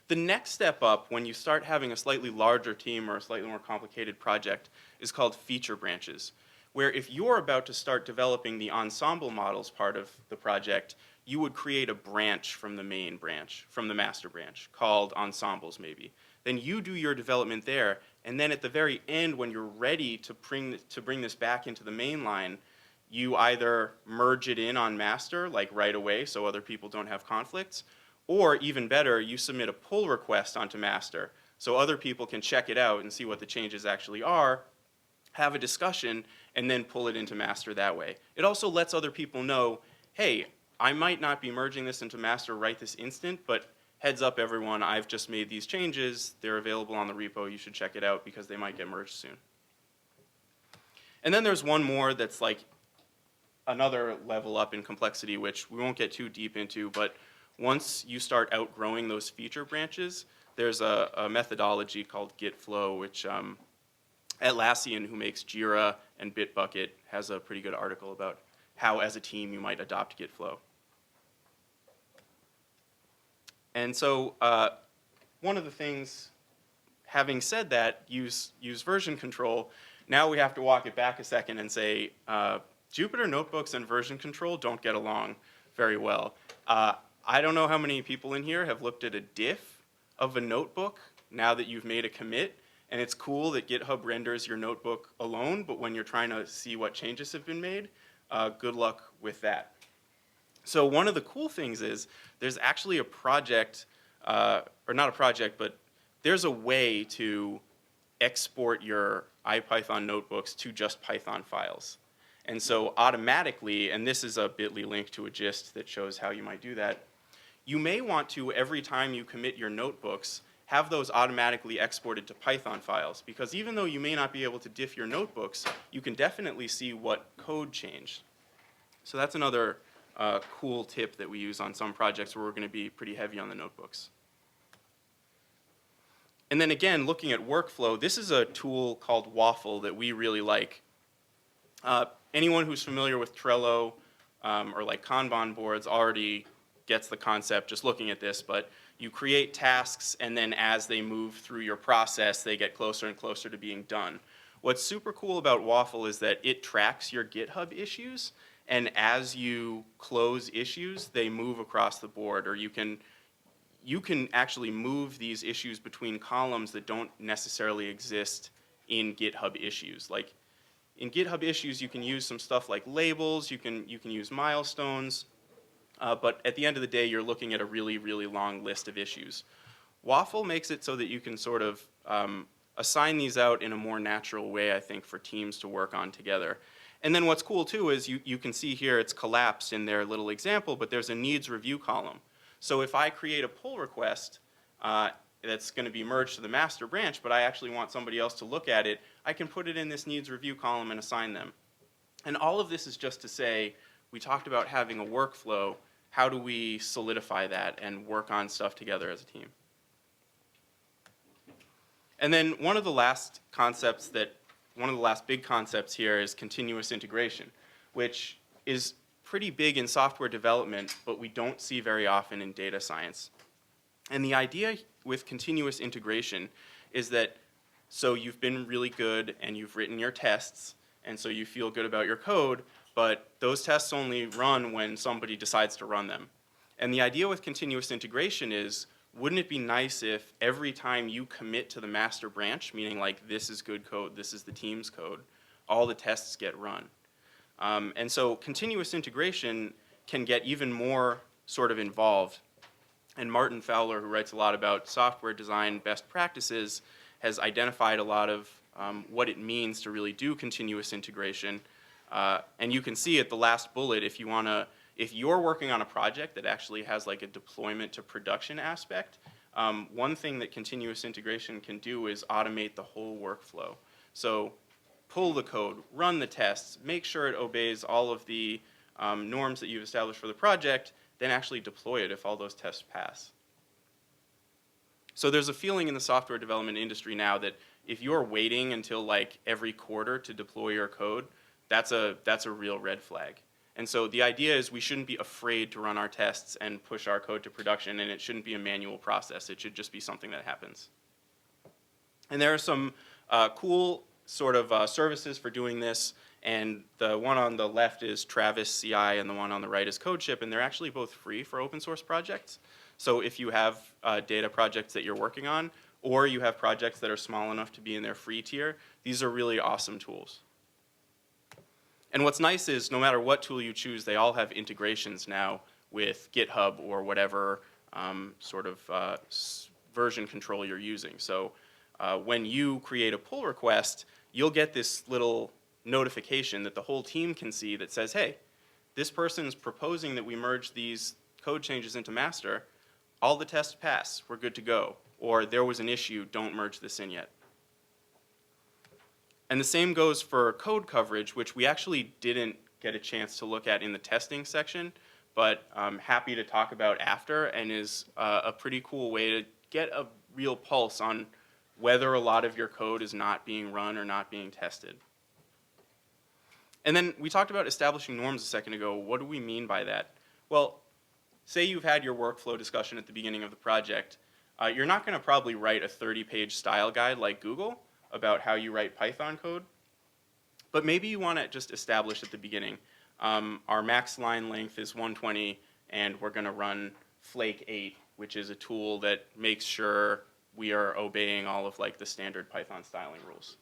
The next step up when you start having a slightly larger team or a slightly more complicated project is called feature branches, where if you're about to start developing the ensemble models part of the project, you would create a branch from the main branch, from the master branch, called ensembles maybe. Then you do your development there, and then at the very end, when you're ready to bring this back into the main line, you either merge it in on master, like right away, so other people don't have conflicts, or even better, you submit a pull request onto master, so other people can check it out and see what the changes actually are, have a discussion, and then pull it into master that way. It also lets other people know, hey, I might not be merging this into master right this instant, but heads up everyone, I've just made these changes. They're available on the repo. You should check it out because they might get merged soon. And then there's one more that's like another level up in complexity, which we won't get too deep into, but once you start outgrowing those feature branches, there's a methodology called Git flow, which Atlassian, who makes Jira and Bitbucket, has a pretty good article about how as a team you might adopt Git flow. And so one of the things, having said that, use version control, now we have to walk it back a second and say, Jupyter notebooks and version control don't get along very well. I don't know how many people in here have looked at a diff of a notebook now that you've made a commit, and it's cool that GitHub renders your notebook alone, but when you're trying to see what changes have been made, good luck with that. So one of the cool things is there's actually a project, or not a project, but there's a way to export your IPython notebooks to just Python files. And so automatically, and this is a bit.ly link to a gist that shows how you might do that, you may want to, every time you commit your notebooks, have those automatically exported to Python files, because even though you may not be able to diff your notebooks, you can definitely see what code changed. So that's another cool tip that we use on some projects where we're going to be pretty heavy on the notebooks. And then again, looking at workflow, this is a tool called Waffle that we really like. Anyone who's familiar with Trello or like Kanban boards already gets the concept just looking at this, but you create tasks, and then as they move through your process, they get closer and closer to being done. What's super cool about Waffle is that it tracks your GitHub issues, and as you close issues, they move across the board, or you can actually move these issues between columns that don't necessarily exist in GitHub issues. Like in GitHub issues, you can use some stuff like labels, you can use milestones, but at the end of the day, you're looking at a really, really long list of issues. Waffle makes it so that you can sort of assign these out in a more natural way, I think, for teams to work on together. And then what's cool too is you can see here it's collapsed in their little example, but there's a needs review column. So if I create a pull request that's going to be merged to the master branch, but I actually want somebody else to look at it, I can put it in this needs review column and assign them. And all of this is just to say, we talked about having a workflow. How do we solidify that and work on stuff together as a team? And then one of the last big concepts here is continuous integration, which is pretty big in software development, but we don't see very often in data science. And the idea with continuous integration is that, so you've been really good and you've written your tests, and so you feel good about your code, but those tests only run when somebody decides to run them. And the idea with continuous integration is, wouldn't it be nice if every time you commit to the master branch, meaning like this is good code, this is the team's code, all the tests get run? And so continuous integration can get even more sort of involved. And Martin Fowler, who writes a lot about software design best practices, has identified a lot of what it means to really do continuous integration. And you can see at the last bullet, if you're working on a project that actually has like a deployment to production aspect, one thing that continuous integration can do is automate the whole workflow. So pull the code, run the tests, make sure it obeys all of the norms that you've established for the project, then actually deploy it if all those tests pass. So there's a feeling in the software development industry now that if you're waiting until like every quarter to deploy your code, that's a real red flag. And so the idea is we shouldn't be afraid to run our tests and push our code to production, and it shouldn't be a manual process. It should just be something that happens. And there are some cool sort of services for doing this, and the one on the left is Travis CI, and the one on the right is CodeShip, and they're actually both free for open source projects. So if you have data projects that you're working on, or you have projects that are small enough to be in their free tier, these are really awesome tools. And what's nice is no matter what tool you choose, they all have integrations now with GitHub or whatever sort of version control you're using. So when you create a pull request, you'll get this little notification that the whole team can see that says, hey, this person's proposing that we merge these code changes into master. All the tests pass, we're good to go. Or there was an issue, don't merge this in yet. And the same goes for code coverage, which we actually didn't get a chance to look at in the testing section, but I'm happy to talk about after, and is a pretty cool way to get a real pulse on whether a lot of your code is not being run or not being tested. And then we talked about establishing norms a second ago. What do we mean by that? Well, say you've had your workflow discussion at the beginning of the project. You're not going to probably write a 30-page style guide like Google about how you write Python code, but maybe you want to just establish at the beginning, our max line length is 120, and we're going to run Flake 8, which is a tool that makes sure we are obeying all of like the standard Python styling rules.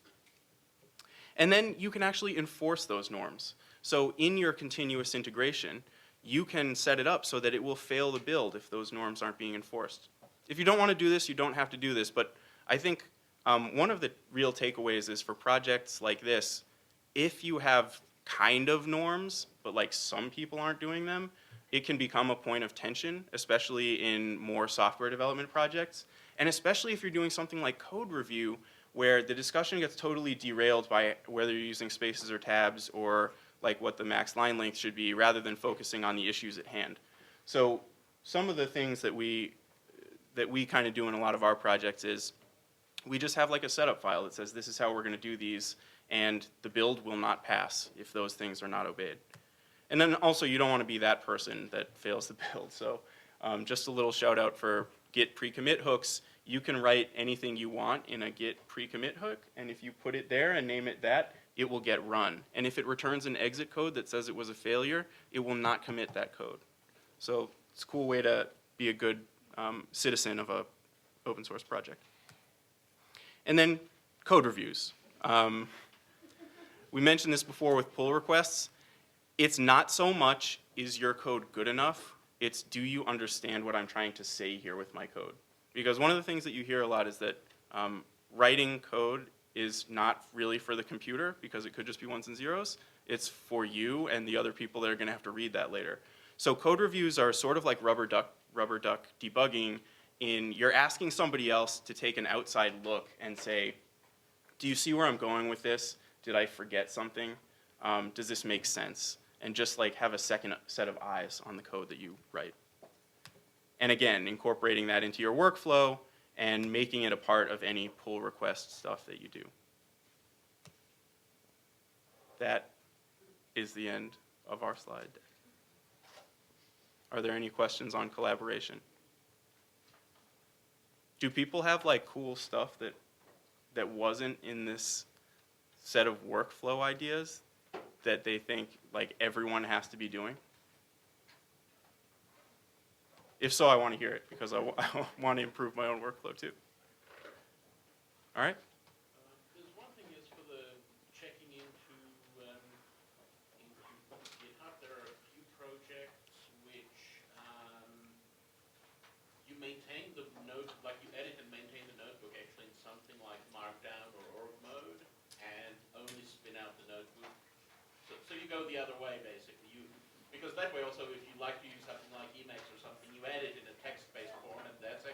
And then you can actually enforce those norms. So in your continuous integration, you can set it up so that it will fail the build if those norms aren't being enforced. If you don't want to do this, you don't have to do this, but I think one of the real takeaways is for projects like this, if you have kind of norms, but like some people aren't doing them, it can become a point of tension, especially in more software development projects, and especially if you're doing something like code review, where the discussion gets totally derailed by whether you're using spaces or tabs or like what the max line length should be, rather than focusing on the issues at hand. So some of the things that we kind of do in a lot of our projects is we just have like a setup file that says this is how we're going to do these, and the build will not pass if those things are not obeyed. And then also you don't want to be that person that fails the build. So just a little shout out for Git pre-commit hooks. You can write anything you want in a Git pre-commit hook, and if you put it there and name it that, it will get run. And if it returns an exit code that says it was a failure, it will not commit that code. So it's a cool way to be a good citizen of a open source project. And then code reviews. We mentioned this before with pull requests. It's not so much, is your code good enough? It's, do you understand what I'm trying to say here with my code? Because one of the things that you hear a lot is that writing code is not really for the computer, because it could just be ones and zeros. It's for you and the other people that are going to have to read that later. So code reviews are sort of like rubber duck debugging, in you're asking somebody else to take an outside look and say, do you see where I'm going with this? Did I forget something? Does this make sense? And just like have a second set of eyes on the code that you write. And again, incorporating that into your workflow and making it a part of any pull request stuff that you do. That is the end of our slide deck. Are there any questions on collaboration? Do people have like cool stuff that wasn't in this set of workflow ideas that they think like everyone has to be doing? If so, I want to hear it, because I want to improve my own workflow too. All right? There's one thing is for the checking into GitHub, there are a few projects which you maintain the note, like you edit and maintain the notebook actually in something like Markdown or org mode, and only spin out the notebook. So you go the other way basically. Because that way also, if you like to use something like Emacs or something, you add it in a text-based form, and that's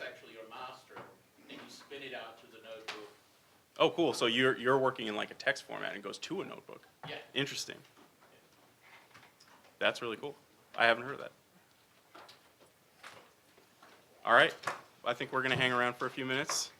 actually your master, and you spin it out to the notebook. Oh, cool. So you're working in like a text format and it goes to a notebook. Yeah. Interesting. That's really cool. I haven't heard of that. All right. I think we're going to hang around for a few minutes.